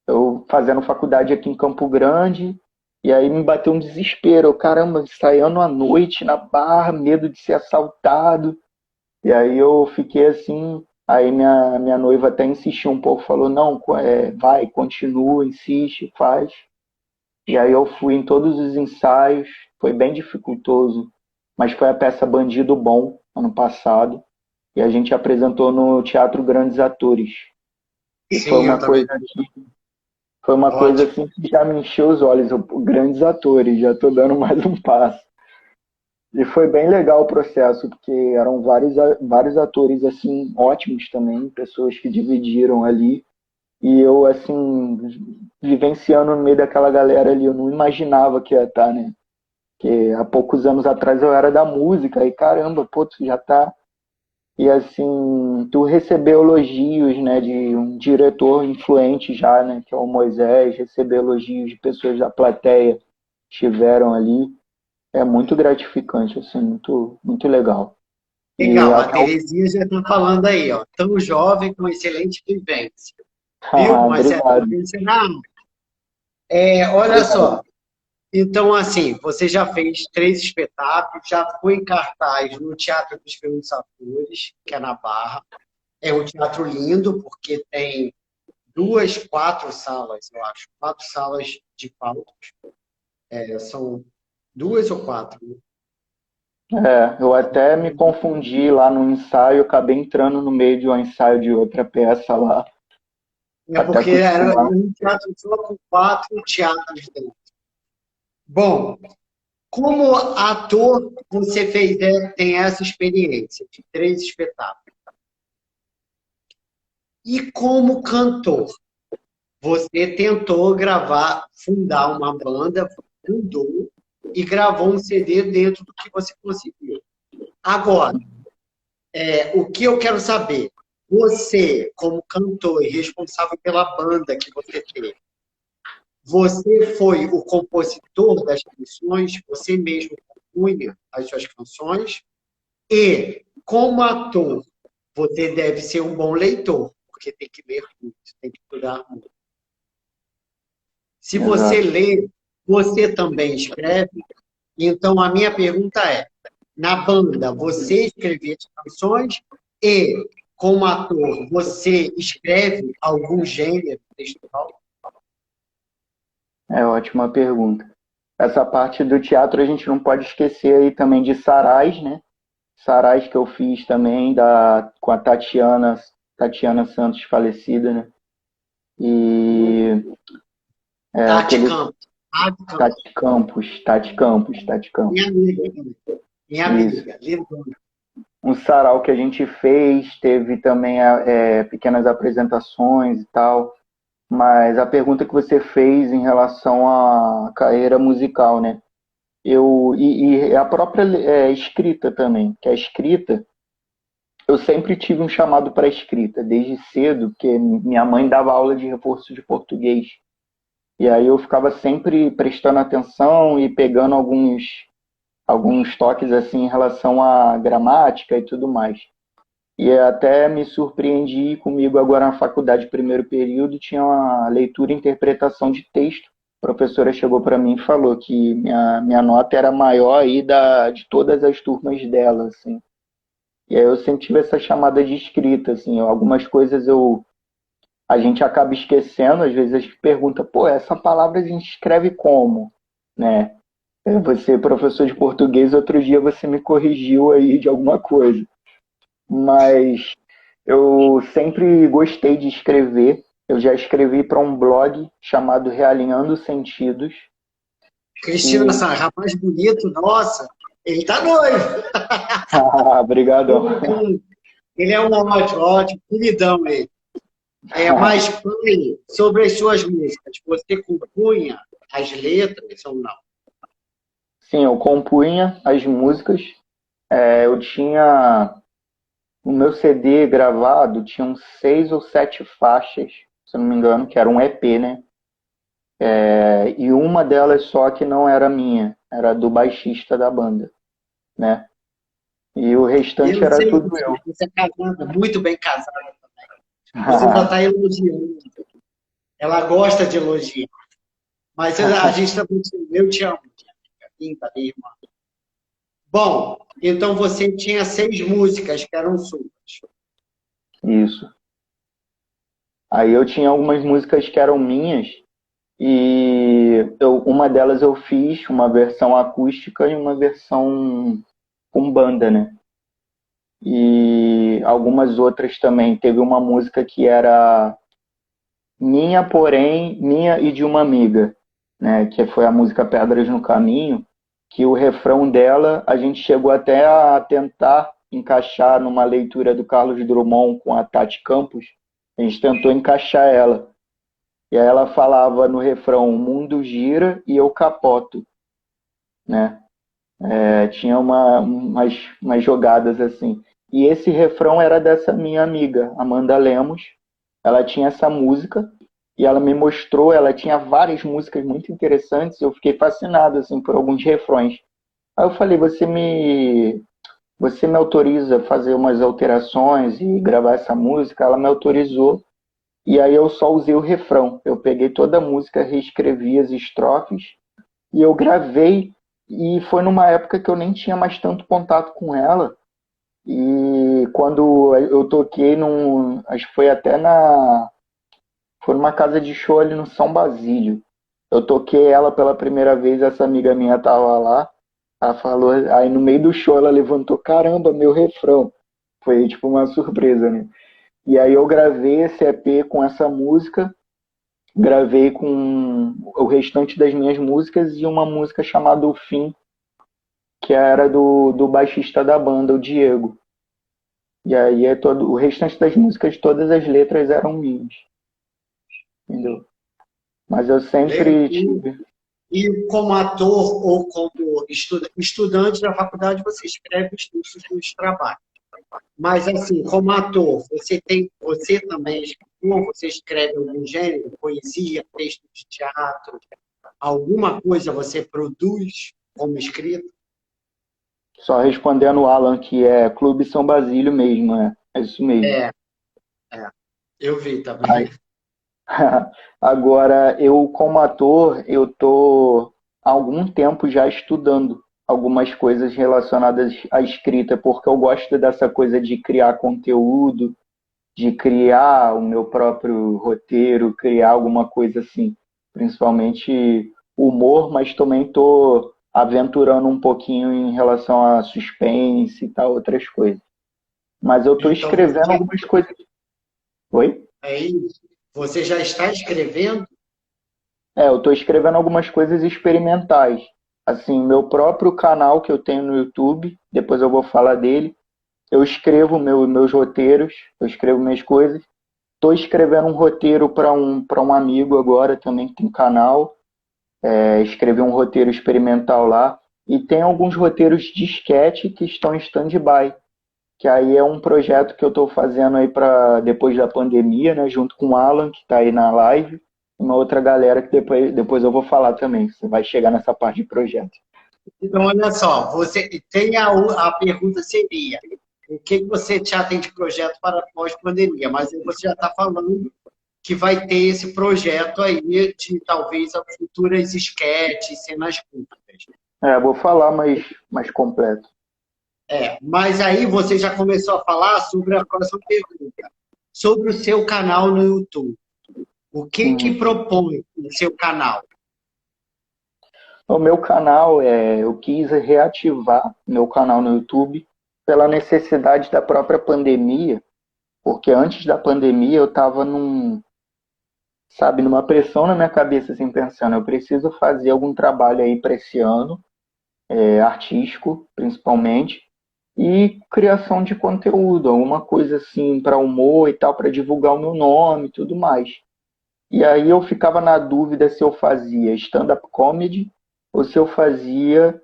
Speaker 2: eu fazendo faculdade aqui em Campo Grande, e aí me bateu um desespero. Eu, caramba, ensaiando à noite na Barra, medo de ser assaltado. E aí eu fiquei assim, aí minha noiva até insistiu um pouco, falou, não, vai, continua, insiste, faz. E aí eu fui em todos os ensaios, foi bem dificultoso mas foi a peça Bandido Bom, ano passado, e a gente apresentou no Teatro Grandes Atores. E
Speaker 1: Sim, eu também.
Speaker 2: foi uma coisa
Speaker 1: Ótimo.
Speaker 2: assim que já me encheu os olhos. Grandes atores, já estou dando mais um passo. E foi bem legal o processo, porque eram vários atores assim ótimos também, pessoas que dividiram ali. E eu, assim, vivenciando no meio daquela galera ali, eu não imaginava que ia estar, né? Porque há poucos anos atrás eu era da música, e caramba, pô, tu já tá. E assim, tu receber elogios, né, de um diretor influente já, né, que é o Moisés, receber elogios de pessoas da plateia que estiveram ali, é muito gratificante, assim, muito, muito legal. E
Speaker 1: Legal, a
Speaker 2: até o...
Speaker 1: Terezinha já está falando aí, ó. Tão jovem com excelente vivência. Viu? Com uma certa
Speaker 2: Obrigado,
Speaker 1: vivência na alma. Olha
Speaker 2: obrigado.
Speaker 1: só. Então, assim, você já fez 3 espetáculos, já foi em cartaz no Teatro dos Filmes Atores, que é na Barra. É um teatro lindo, porque tem 4 salas, eu acho. 4 salas de palcos. São 2 ou 4, né?
Speaker 2: É, eu até me confundi lá no ensaio, acabei entrando no meio de um ensaio de outra peça lá,
Speaker 1: É
Speaker 2: até
Speaker 1: porque era
Speaker 2: acostumar.
Speaker 1: um teatro só com 4 teatros dentro. Bom, como ator, você tem essa experiência de 3 espetáculos. E como cantor, você tentou fundar uma banda, fundou e gravou um CD dentro do que você conseguiu. Agora, o que eu quero saber, você, como cantor e responsável pela banda que você teve, você foi o compositor das canções, você mesmo compunha as suas canções, e, como ator, você deve ser um bom leitor, porque tem que ler muito, tem que estudar muito. Se você
Speaker 2: Exato.
Speaker 1: lê, você também escreve. Então, a minha pergunta é: na banda, você escrevia as canções e, como ator, você escreve algum gênero textual?
Speaker 2: É ótima pergunta. Essa parte do teatro a gente não pode esquecer aí também de Sarais, né? Sarais que eu fiz também com a Tatiana Santos falecida, né? E
Speaker 1: Tati
Speaker 2: aquele
Speaker 1: Campos. Tati Campos.
Speaker 2: Tati
Speaker 1: Minha
Speaker 2: Campos.
Speaker 1: amiga também. Minha
Speaker 2: Isso.
Speaker 1: amiga, lindona.
Speaker 2: Um sarau que a gente fez, teve também pequenas apresentações e tal. Mas a pergunta que você fez em relação à carreira musical, né? E a própria escrita também, que a escrita, eu sempre tive um chamado para escrita, desde cedo, porque minha mãe dava aula de reforço de português. E aí eu ficava sempre prestando atenção e pegando alguns toques assim em relação à gramática e tudo mais. E até me surpreendi comigo agora na faculdade, primeiro período, tinha uma leitura e interpretação de texto. A professora chegou para mim e falou que minha nota era maior aí de todas as turmas dela, assim. E aí eu sempre tive essa chamada de escrita, assim, algumas coisas a gente acaba esquecendo, às vezes a gente pergunta, pô, essa palavra a gente escreve como, né? Você, professor de português, outro dia você me corrigiu aí de alguma coisa. Mas eu sempre gostei de escrever. Eu já escrevi para um blog chamado Realinhando Sentidos.
Speaker 1: Cristina
Speaker 2: E.
Speaker 1: Sá, rapaz bonito, nossa, ele tá noivo.
Speaker 2: Obrigadão.
Speaker 1: Ele é um ótimo, ótimo, queridão ele. Mas, pai, sobre as suas músicas, você compunha as letras ou não?
Speaker 2: Sim, eu compunha as músicas. Eu tinha. O meu CD gravado tinha uns 6 ou 7 faixas, se eu não me engano, que era um EP, né? E uma delas só que não era minha, era do baixista da banda, né? E o restante
Speaker 1: Eu
Speaker 2: era
Speaker 1: sei
Speaker 2: tudo
Speaker 1: disso,
Speaker 2: eu.
Speaker 1: você é casada, muito bem casada. Você ainda está elogiando. Ela gosta de elogiar. Mas a gente também, eu te amo, linda, minha irmã. Bom, então você tinha 6 músicas que eram suas.
Speaker 2: Isso. Aí eu tinha algumas músicas que eram minhas e uma delas eu fiz uma versão acústica e uma versão com banda, né? E algumas outras também. Teve uma música que era Minha, porém, Minha e de uma Amiga, né? Que foi a música Pedras no Caminho, que o refrão dela a gente chegou até a tentar encaixar numa leitura do Carlos Drummond com a Tati Campos. A gente tentou encaixar ela. E aí ela falava no refrão, o mundo gira e eu capoto, né? Tinha umas jogadas assim. E esse refrão era dessa minha amiga, Amanda Lemos. Ela tinha essa música e ela me mostrou, ela tinha várias músicas muito interessantes. Eu fiquei fascinado assim por alguns refrões. Aí eu falei, você me autoriza a fazer umas alterações e gravar essa música? Ela me autorizou. E aí eu só usei o refrão. Eu peguei toda a música, reescrevi as estrofes e eu gravei. E foi numa época que eu nem tinha mais tanto contato com ela. E quando eu toquei acho que foi até foi numa casa de show ali no São Basílio. Eu toquei ela pela primeira vez, essa amiga minha tava lá. Ela falou, aí no meio do show ela levantou, caramba, meu refrão. Foi tipo uma surpresa, né? E aí eu gravei esse EP com essa música, gravei com o restante das minhas músicas e uma música chamada O Fim, que era do baixista da banda, o Diego. E aí o restante das músicas, todas as letras eram minhas, entendeu? Mas eu sempre
Speaker 1: Legal.
Speaker 2: tive.
Speaker 1: E como ator ou como estudante da faculdade, você escreve os textos dos trabalhos. Mas, assim, como ator, você também é escritor, você escreve algum gênero, poesia, texto de teatro, alguma coisa você produz como escrito?
Speaker 2: Só respondendo o Alan, que é Clube São Basílio mesmo, é isso mesmo.
Speaker 1: É, é, eu vi também.
Speaker 2: Aí, agora, eu como ator, eu tô há algum tempo já estudando algumas coisas relacionadas à escrita, porque eu gosto dessa coisa de criar conteúdo, de criar o meu próprio roteiro, criar alguma coisa assim, principalmente humor, mas também estou aventurando um pouquinho em relação a suspense e tal, outras coisas. Mas eu estou
Speaker 1: Então,
Speaker 2: escrevendo algumas coisas. Oi?
Speaker 1: é isso. Você já está escrevendo?
Speaker 2: Eu estou escrevendo algumas coisas experimentais. Assim, meu próprio canal que eu tenho no YouTube, depois eu vou falar dele. Eu escrevo meus roteiros, eu escrevo minhas coisas. Estou escrevendo um roteiro para um amigo agora também que tem canal. Escrevi um roteiro experimental lá. E tem alguns roteiros de sketch que estão em stand-by, que aí é um projeto que eu estou fazendo aí para depois da pandemia, né, junto com o Alan, que está aí na live, e uma outra galera que depois eu vou falar também, você vai chegar nessa parte de projeto.
Speaker 1: Então, olha só, você tem a pergunta seria, o que você já tem de projeto para pós-pandemia? Mas aí você já está falando que vai ter esse projeto aí de talvez futuras esquetes, cenas curtas.
Speaker 2: Vou falar mais completo.
Speaker 1: Mas aí você já começou a falar sobre a próxima pergunta, sobre o seu canal no YouTube. O que que
Speaker 2: Uhum.
Speaker 1: propõe o seu canal?
Speaker 2: O meu canal, eu quis reativar meu canal no YouTube pela necessidade da própria pandemia, porque antes da pandemia eu estava numa pressão na minha cabeça, assim, pensando, eu preciso fazer algum trabalho aí para esse ano, artístico, principalmente, e criação de conteúdo, alguma coisa assim para humor e tal, para divulgar o meu nome e tudo mais. E aí eu ficava na dúvida se eu fazia stand-up comedy ou se eu fazia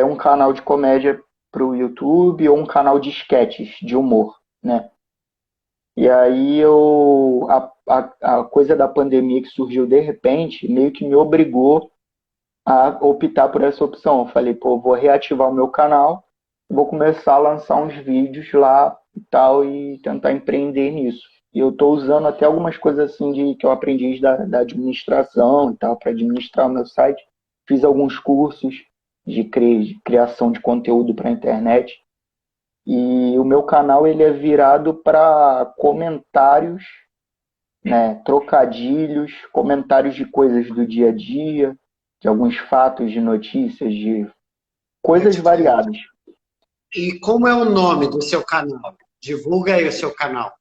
Speaker 2: um canal de comédia para o YouTube ou um canal de sketches, de humor, né? E aí a coisa da pandemia que surgiu de repente meio que me obrigou a optar por essa opção. Eu falei, pô, vou reativar o meu canal, vou começar a lançar uns vídeos lá e tal e tentar empreender nisso. E eu estou usando até algumas coisas assim que eu aprendi da administração e tal, para administrar o meu site. Fiz alguns cursos de criação de conteúdo para a internet. E o meu canal ele é virado para comentários, né, trocadilhos, comentários de coisas do dia a dia, de alguns fatos, de notícias, de coisas
Speaker 1: Muito
Speaker 2: variadas.
Speaker 1: E como é o nome do seu canal? Divulga aí o seu canal.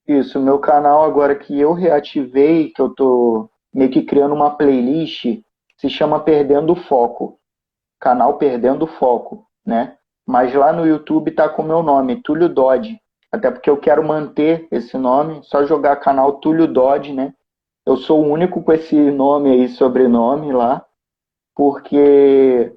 Speaker 2: Isso, meu canal agora que eu reativei, que eu tô meio que criando uma playlist, se chama Perdendo o Foco. Canal Perdendo o Foco, né? Mas lá no YouTube tá com o meu nome, Túlio Dodge. Até porque eu quero manter esse nome, só jogar canal Túlio Dodge, né? Eu sou o único com esse nome aí, sobrenome lá, porque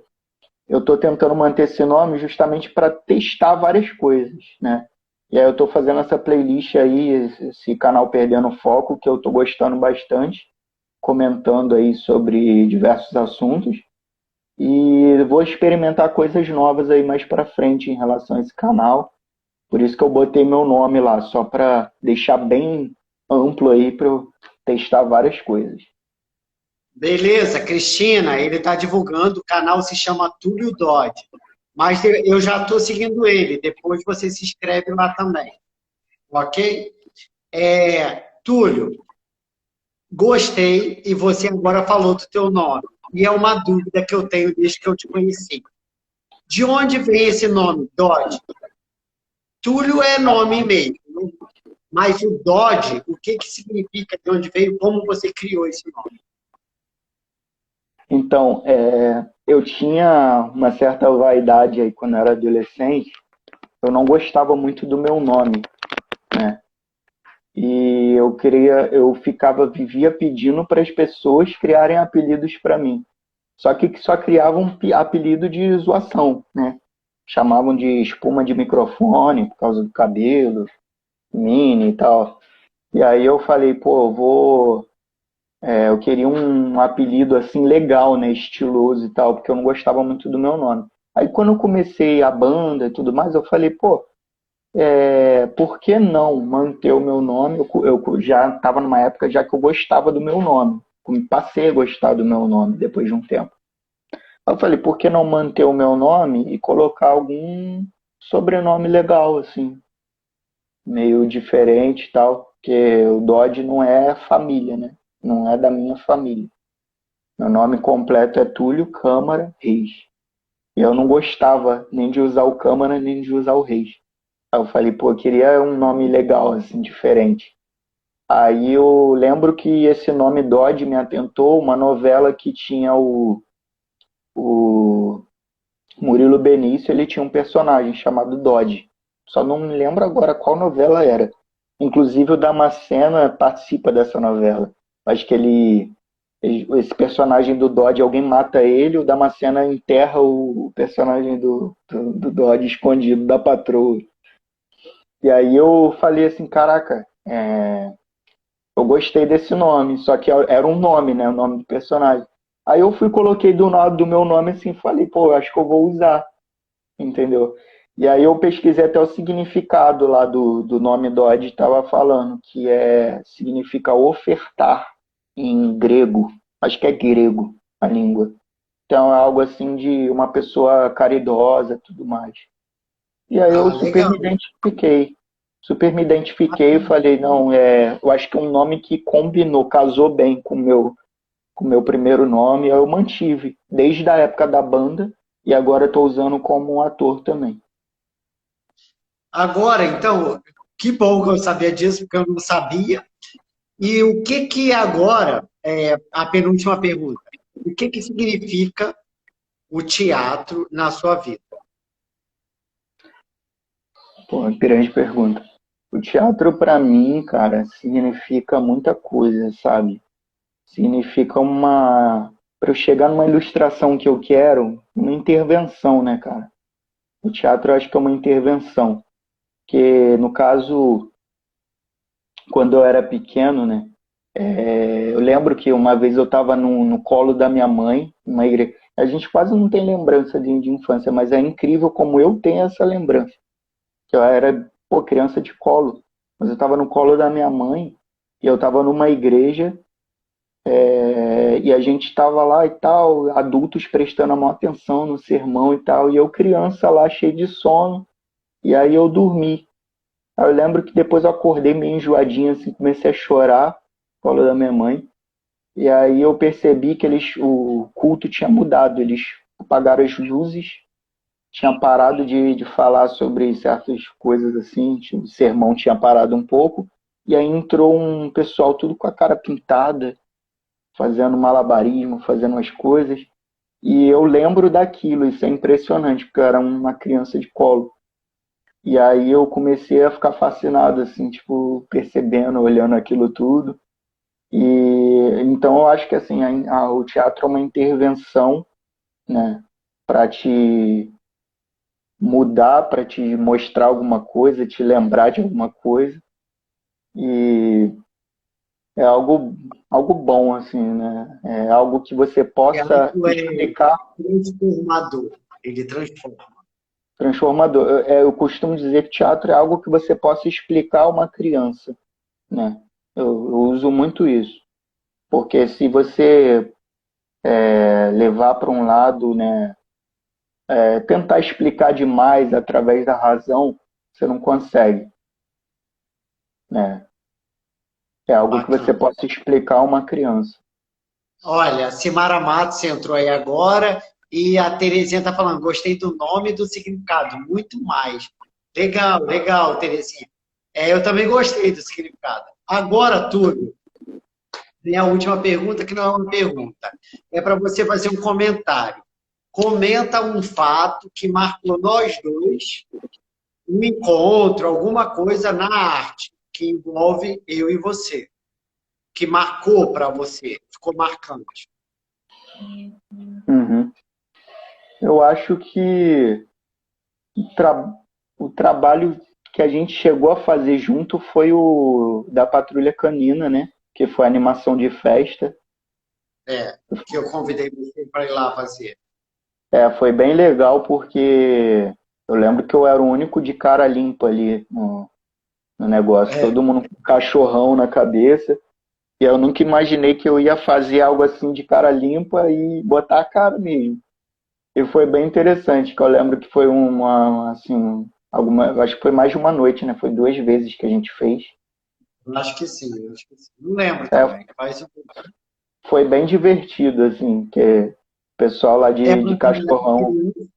Speaker 2: eu estou tentando manter esse nome justamente para testar várias coisas, né? E aí eu estou fazendo essa playlist aí, esse canal Perdendo Foco, que eu estou gostando bastante, comentando aí sobre diversos assuntos. E vou experimentar coisas novas aí mais para frente em relação a esse canal. Por isso que eu botei meu nome lá, só para deixar bem amplo aí para eu testar várias coisas.
Speaker 1: Beleza, Cristina, ele está divulgando, o canal se chama Túlio Dodge. Mas eu já estou seguindo ele, depois você se inscreve lá também. Ok? Túlio, gostei e você agora falou do teu nome. E é uma dúvida que eu tenho desde que eu te conheci. De onde vem esse nome, Dodge? Túlio é nome mesmo, né? Mas o Dodge, o que que significa, de onde veio, como você criou esse nome?
Speaker 2: Então, eu tinha uma certa vaidade aí quando eu era adolescente. Eu não gostava muito do meu nome, né? E vivia pedindo para as pessoas criarem apelidos para mim. Só que só criavam apelido de zoação, né? Chamavam de espuma de microfone por causa do cabelo, mini e tal. E aí eu falei, pô, eu queria um apelido assim legal, né, estiloso e tal, porque eu não gostava muito do meu nome. Aí quando eu comecei a banda e tudo mais, eu falei, pô, por que não manter o meu nome? Eu já estava numa época já que eu gostava do meu nome. Passei a gostar do meu nome depois de um tempo. Aí eu falei, por que não manter o meu nome e colocar algum sobrenome legal, assim, meio diferente e tal, porque o Dodge não é família, né? Não é da minha família. Meu nome completo é Túlio Câmara Reis. E eu não gostava nem de usar o Câmara, nem de usar o Reis. Aí eu falei, pô, eu queria um nome legal, assim, diferente. Aí eu lembro que esse nome Dodge me atentou uma novela que tinha o Murilo Benício, ele tinha um personagem chamado Dodge. Só não me lembro agora qual novela era. Inclusive o Damasceno participa dessa novela. Acho que esse personagem do Dodge, alguém mata ele, o Damasceno enterra o personagem do Dodge escondido da patroa. E aí eu falei assim, caraca, eu gostei desse nome, só que era um nome, né, o nome do personagem. Aí eu fui, coloquei do lado do meu nome assim, falei, pô, eu acho que eu vou usar, entendeu? E aí eu pesquisei até o significado lá do nome Dodge, estava falando que significa ofertar em grego. Acho que é grego a língua. Então é algo assim de uma pessoa caridosa, tudo mais. E aí eu
Speaker 1: Ah, legal.
Speaker 2: super me identifiquei e falei, não, eu acho que é um nome que combinou, casou bem com o meu primeiro nome, eu mantive desde a época da banda e agora estou usando como um ator também.
Speaker 1: Agora, então, que bom que eu sabia disso, porque eu não sabia. E o que que agora, a penúltima pergunta, o que que significa o teatro na sua vida?
Speaker 2: Pô, uma grande pergunta. O teatro para mim, cara, significa muita coisa, sabe? Significa para eu chegar numa ilustração que eu quero, uma intervenção, né, cara? O teatro eu acho que é uma intervenção. Que, no caso, quando eu era pequeno, né? Eu lembro que uma vez eu estava no colo da minha mãe, numa igreja. A gente quase não tem lembrança de infância, mas é incrível como eu tenho essa lembrança. Que eu era, pô, criança de colo. Mas eu estava no colo da minha mãe e eu estava numa igreja e a gente estava lá e tal, adultos prestando a maior atenção no sermão e tal, e eu criança lá, cheio de sono, e aí eu dormi. Aí eu lembro que depois eu acordei meio enjoadinho, assim, comecei a chorar, no colo da minha mãe, e aí eu percebi que o culto tinha mudado, eles apagaram as luzes, tinha parado de falar sobre certas coisas assim, o sermão tinha parado um pouco, e aí entrou um pessoal tudo com a cara pintada, fazendo malabarismo, fazendo as coisas, e eu lembro daquilo, isso é impressionante, porque eu era uma criança de colo. E aí eu comecei a ficar fascinado, assim, tipo, percebendo, olhando aquilo tudo. E então eu acho que assim, o teatro é uma intervenção, né, para te mudar, para te mostrar alguma coisa, te lembrar de alguma coisa. E é algo bom, assim, né? É algo que você possa
Speaker 1: Teatro é
Speaker 2: explicar.
Speaker 1: transformador. Ele transforma.
Speaker 2: Transformador. Eu costumo dizer que teatro é algo que você possa explicar a uma criança, né? Eu uso muito isso. Porque se você levar para um lado, né, tentar explicar demais através da razão, você não consegue, né? É algo que você
Speaker 1: Bacana.
Speaker 2: possa explicar a uma criança.
Speaker 1: Olha, Simara Matos entrou aí agora e a Terezinha está falando, gostei do nome e do significado, muito mais. Legal, legal, Terezinha. Eu também gostei do significado. Agora, Túlio, vem a última pergunta, que não é uma pergunta. É para você fazer um comentário. Comenta um fato que marcou nós dois, um encontro, alguma coisa na arte que envolve eu e você, que marcou para você, ficou marcante.
Speaker 2: Uhum. Eu acho que o, tra- o trabalho que a gente chegou a fazer junto foi o da Patrulha Canina, né? Que foi a animação de festa.
Speaker 1: Que eu convidei você para ir lá fazer.
Speaker 2: Foi bem legal porque eu lembro que eu era o único de cara limpa ali no negócio.
Speaker 1: É,
Speaker 2: Todo mundo com cachorrão na cabeça. E eu nunca imaginei que eu ia fazer algo assim de cara limpa e botar a cara mesmo. E foi bem interessante, que eu lembro que foi assim, eu acho que foi mais de uma noite, né? Foi 2 vezes que a gente fez.
Speaker 1: acho que sim, acho que sim. Não lembro
Speaker 2: É,
Speaker 1: também. Faz...
Speaker 2: foi bem divertido, assim, que o pessoal lá
Speaker 1: É
Speaker 2: de
Speaker 1: para trabalhar com
Speaker 2: cachorrão
Speaker 1: criança.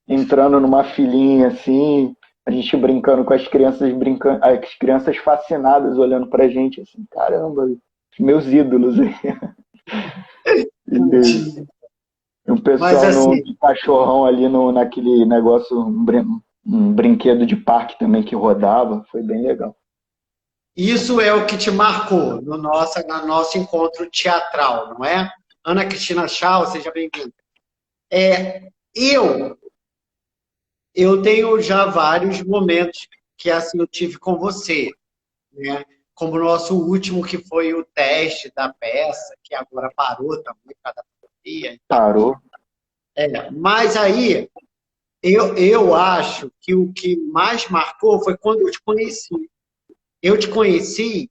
Speaker 2: entrando numa filinha assim, a gente brincando com as crianças, brincando, as crianças fascinadas olhando pra gente, assim, caramba, meus ídolos aí. E o
Speaker 1: Mas
Speaker 2: pessoal no
Speaker 1: assim,
Speaker 2: de cachorrão ali naquele negócio, um brinquedo de parque também que rodava, foi bem legal.
Speaker 1: isso é o que te marcou no nosso encontro teatral, não é? Ana Cristina Chau, seja bem-vinda. Eu, eu tenho já vários momentos que assim eu tive com você, né? Como o nosso último, que foi o teste da peça, que agora parou também por causa da pandemia e tal.
Speaker 2: Parou.
Speaker 1: Mas aí, eu acho que o que mais marcou foi quando eu te conheci. Eu te conheci,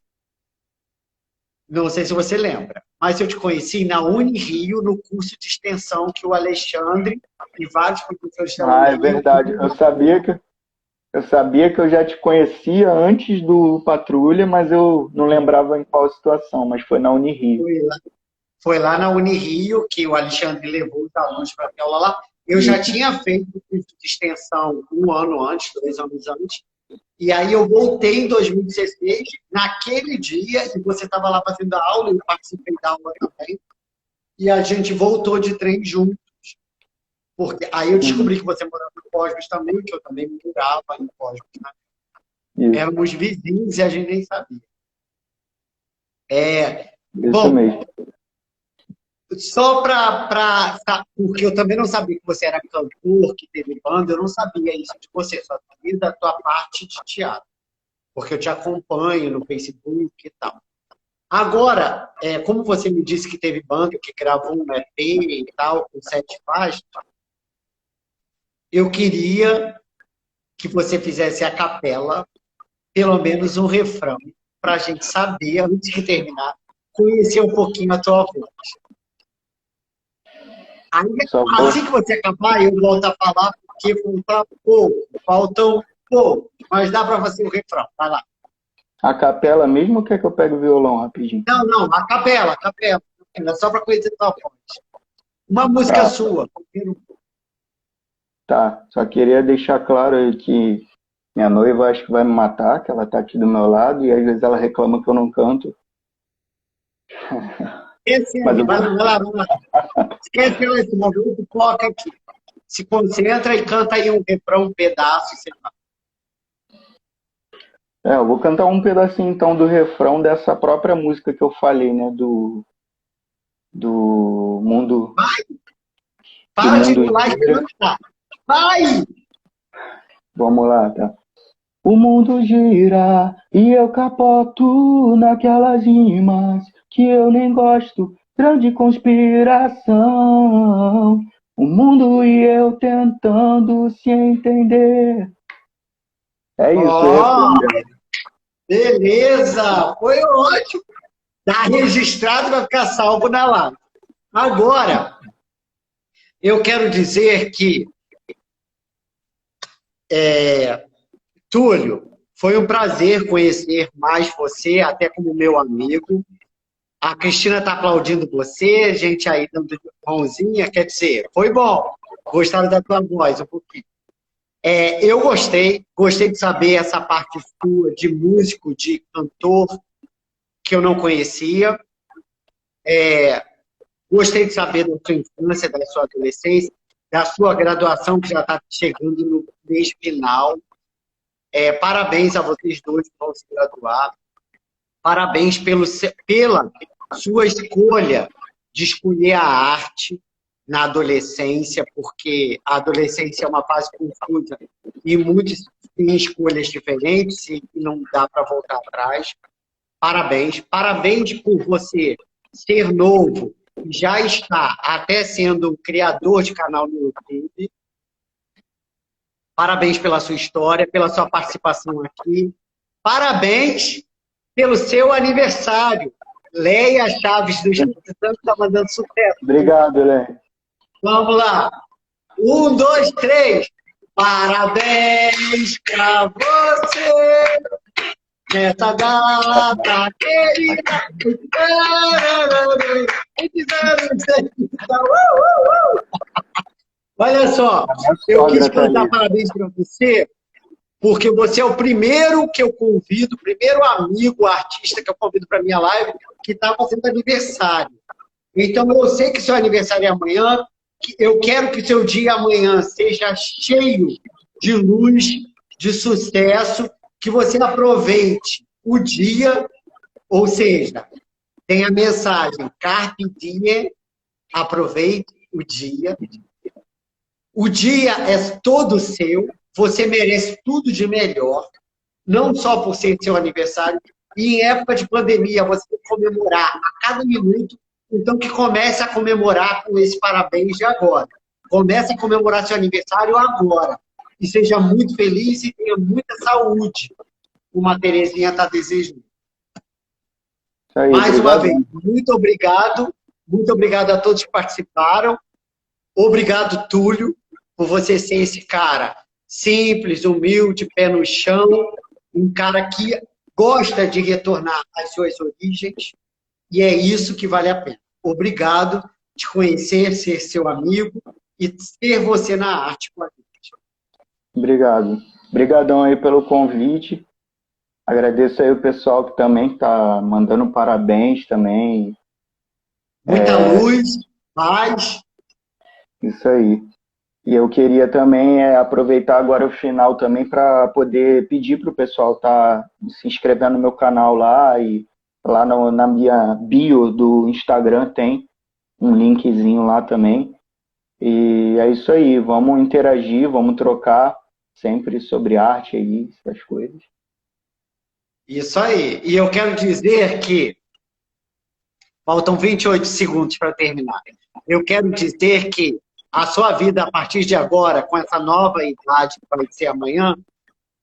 Speaker 1: não sei se você lembra, mas eu te conheci na Unirio, no curso de extensão que o Alexandre e vários professores da
Speaker 2: Ah, é
Speaker 1: Unirio.
Speaker 2: verdade. Eu sabia que eu já te conhecia antes do Patrulha, mas eu não lembrava em qual situação, mas foi na Unirio.
Speaker 1: Foi lá na Unirio que o Alexandre levou os alunos para a aula lá. Eu já
Speaker 2: Isso.
Speaker 1: tinha feito o curso de extensão um ano antes, 2 anos antes, e aí eu voltei em 2016, naquele dia, e você estava lá fazendo a aula, eu participei da aula também, e a gente voltou de trem junto. Porque aí eu
Speaker 2: Uhum.
Speaker 1: descobri que você morava em Cosmos também, que eu também morava em Cosmos, né?
Speaker 2: Isso.
Speaker 1: Éramos vizinhos e a gente nem sabia.
Speaker 2: Isso
Speaker 1: Bom,
Speaker 2: mesmo.
Speaker 1: só porque eu também não sabia que você era cantor, que teve banda, eu não sabia isso de você, só sabia da tua parte de teatro, porque eu te acompanho no Facebook e tal. Agora, como você me disse que teve banda, que gravou um EP e tal, com 7 faixas, eu queria que você fizesse a capela, pelo menos um refrão, para a gente saber, antes de terminar, conhecer um pouquinho a tua voz. Aí,
Speaker 2: Só vou.
Speaker 1: assim que você acabar, eu volto a falar, porque faltam pouco, mas dá para você o refrão. Vai lá.
Speaker 2: A capela mesmo ou quer que eu pegue o violão rapidinho?
Speaker 1: Não, não, a capela, a capela. É só para conhecer a tua voz. Uma música
Speaker 2: Tá,
Speaker 1: sua.
Speaker 2: Tá, só queria deixar claro aí que minha noiva acho que vai me matar, que ela tá aqui do meu lado, e às vezes ela reclama que eu não canto.
Speaker 1: Esquece
Speaker 2: Mas
Speaker 1: aí,
Speaker 2: eu
Speaker 1: vai
Speaker 2: vou.
Speaker 1: lá, vai lá, vai lá. Esquece esse momento, foca aqui. Se concentra e canta aí um refrão, um pedaço, sei lá.
Speaker 2: Eu vou cantar um pedacinho então do refrão dessa própria música que eu falei, né? Do mundo. Do
Speaker 1: Para de
Speaker 2: mundo
Speaker 1: enrolar e
Speaker 2: gira.
Speaker 1: canta. Vai!
Speaker 2: Vamos lá, tá? O mundo gira e eu capoto naquelas rimas que eu nem gosto. Grande conspiração. O mundo e eu tentando se entender. É isso, o
Speaker 1: Ó,
Speaker 2: refrão dela.
Speaker 1: beleza! Foi ótimo. Tá registrado, vai ficar salvo na live. Agora, eu quero dizer que, Túlio, foi um prazer conhecer mais você, até como meu amigo. A Cristina está aplaudindo você, gente aí dando mãozinha, quer dizer, foi bom. Gostaram da tua voz um pouquinho. Eu gostei de saber essa parte sua de músico, de cantor, que eu não conhecia. Gostei de saber da sua infância, da sua adolescência, da sua graduação, que já está chegando no mês final. Parabéns a vocês dois que vão se graduar. Parabéns pela sua escolha de escolher a arte na adolescência, porque a adolescência é uma fase confusa e muitos têm escolhas diferentes e não dá para voltar atrás. Parabéns. Parabéns por você ser novo e já está até sendo um criador de canal no YouTube. Parabéns pela sua história, pela sua participação aqui. Parabéns pelo seu aniversário. Leia Chaves do Espírito Santo está mandando sucesso.
Speaker 2: Obrigado, Helene.
Speaker 1: Vamos lá. 1, 2, 3. Parabéns para você nessa data querida. Olha só,
Speaker 2: Minha
Speaker 1: eu quis
Speaker 2: sogra tá
Speaker 1: cantar
Speaker 2: ali.
Speaker 1: parabéns para você porque você é o primeiro que eu convido, o primeiro amigo, artista que eu convido para minha live, que está fazendo aniversário. Então, eu sei que seu aniversário é amanhã, eu quero que seu dia amanhã seja cheio de luz, de sucesso, que você aproveite o dia, ou seja, tem a mensagem Carpe Diem, aproveite o dia. O dia é todo seu, você merece tudo de melhor, não só por ser seu aniversário, e em época de pandemia, você tem que comemorar a cada minuto, então que comece a comemorar com esse parabéns de agora. Comece a comemorar seu aniversário agora. E seja muito feliz e tenha muita saúde, como a Terezinha está desejando.
Speaker 2: Isso aí,
Speaker 1: Mais uma vez,
Speaker 2: obrigado.
Speaker 1: muito obrigado a todos que participaram. Obrigado, Túlio, por você ser esse cara simples, humilde, pé no chão, um cara que gosta de retornar às suas origens, e é isso que vale a pena. Obrigado de conhecer, ser seu amigo e ter você na arte com a gente.
Speaker 2: Obrigado. Obrigadão aí pelo convite. Agradeço aí o pessoal que também está mandando parabéns também.
Speaker 1: Muita luz, paz.
Speaker 2: Isso aí. E eu queria também aproveitar agora o final também para poder pedir para o pessoal estar se inscrevendo no meu canal lá e lá na minha bio do Instagram tem um linkzinho lá também. E é isso aí, vamos interagir, vamos trocar sempre sobre arte aí, essas coisas.
Speaker 1: Isso aí. E eu quero dizer que faltam 28 segundos para terminar. Eu quero dizer que a sua vida, a partir de agora, com essa nova idade que vai ser amanhã,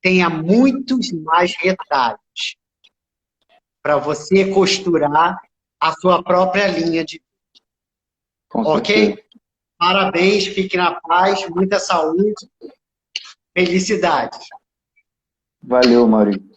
Speaker 1: tenha muitos mais retalhos para você costurar a sua própria linha de vida.
Speaker 2: Com
Speaker 1: Ok?
Speaker 2: certeza.
Speaker 1: Parabéns, fique na paz, muita saúde, felicidades.
Speaker 2: Valeu, Maurício.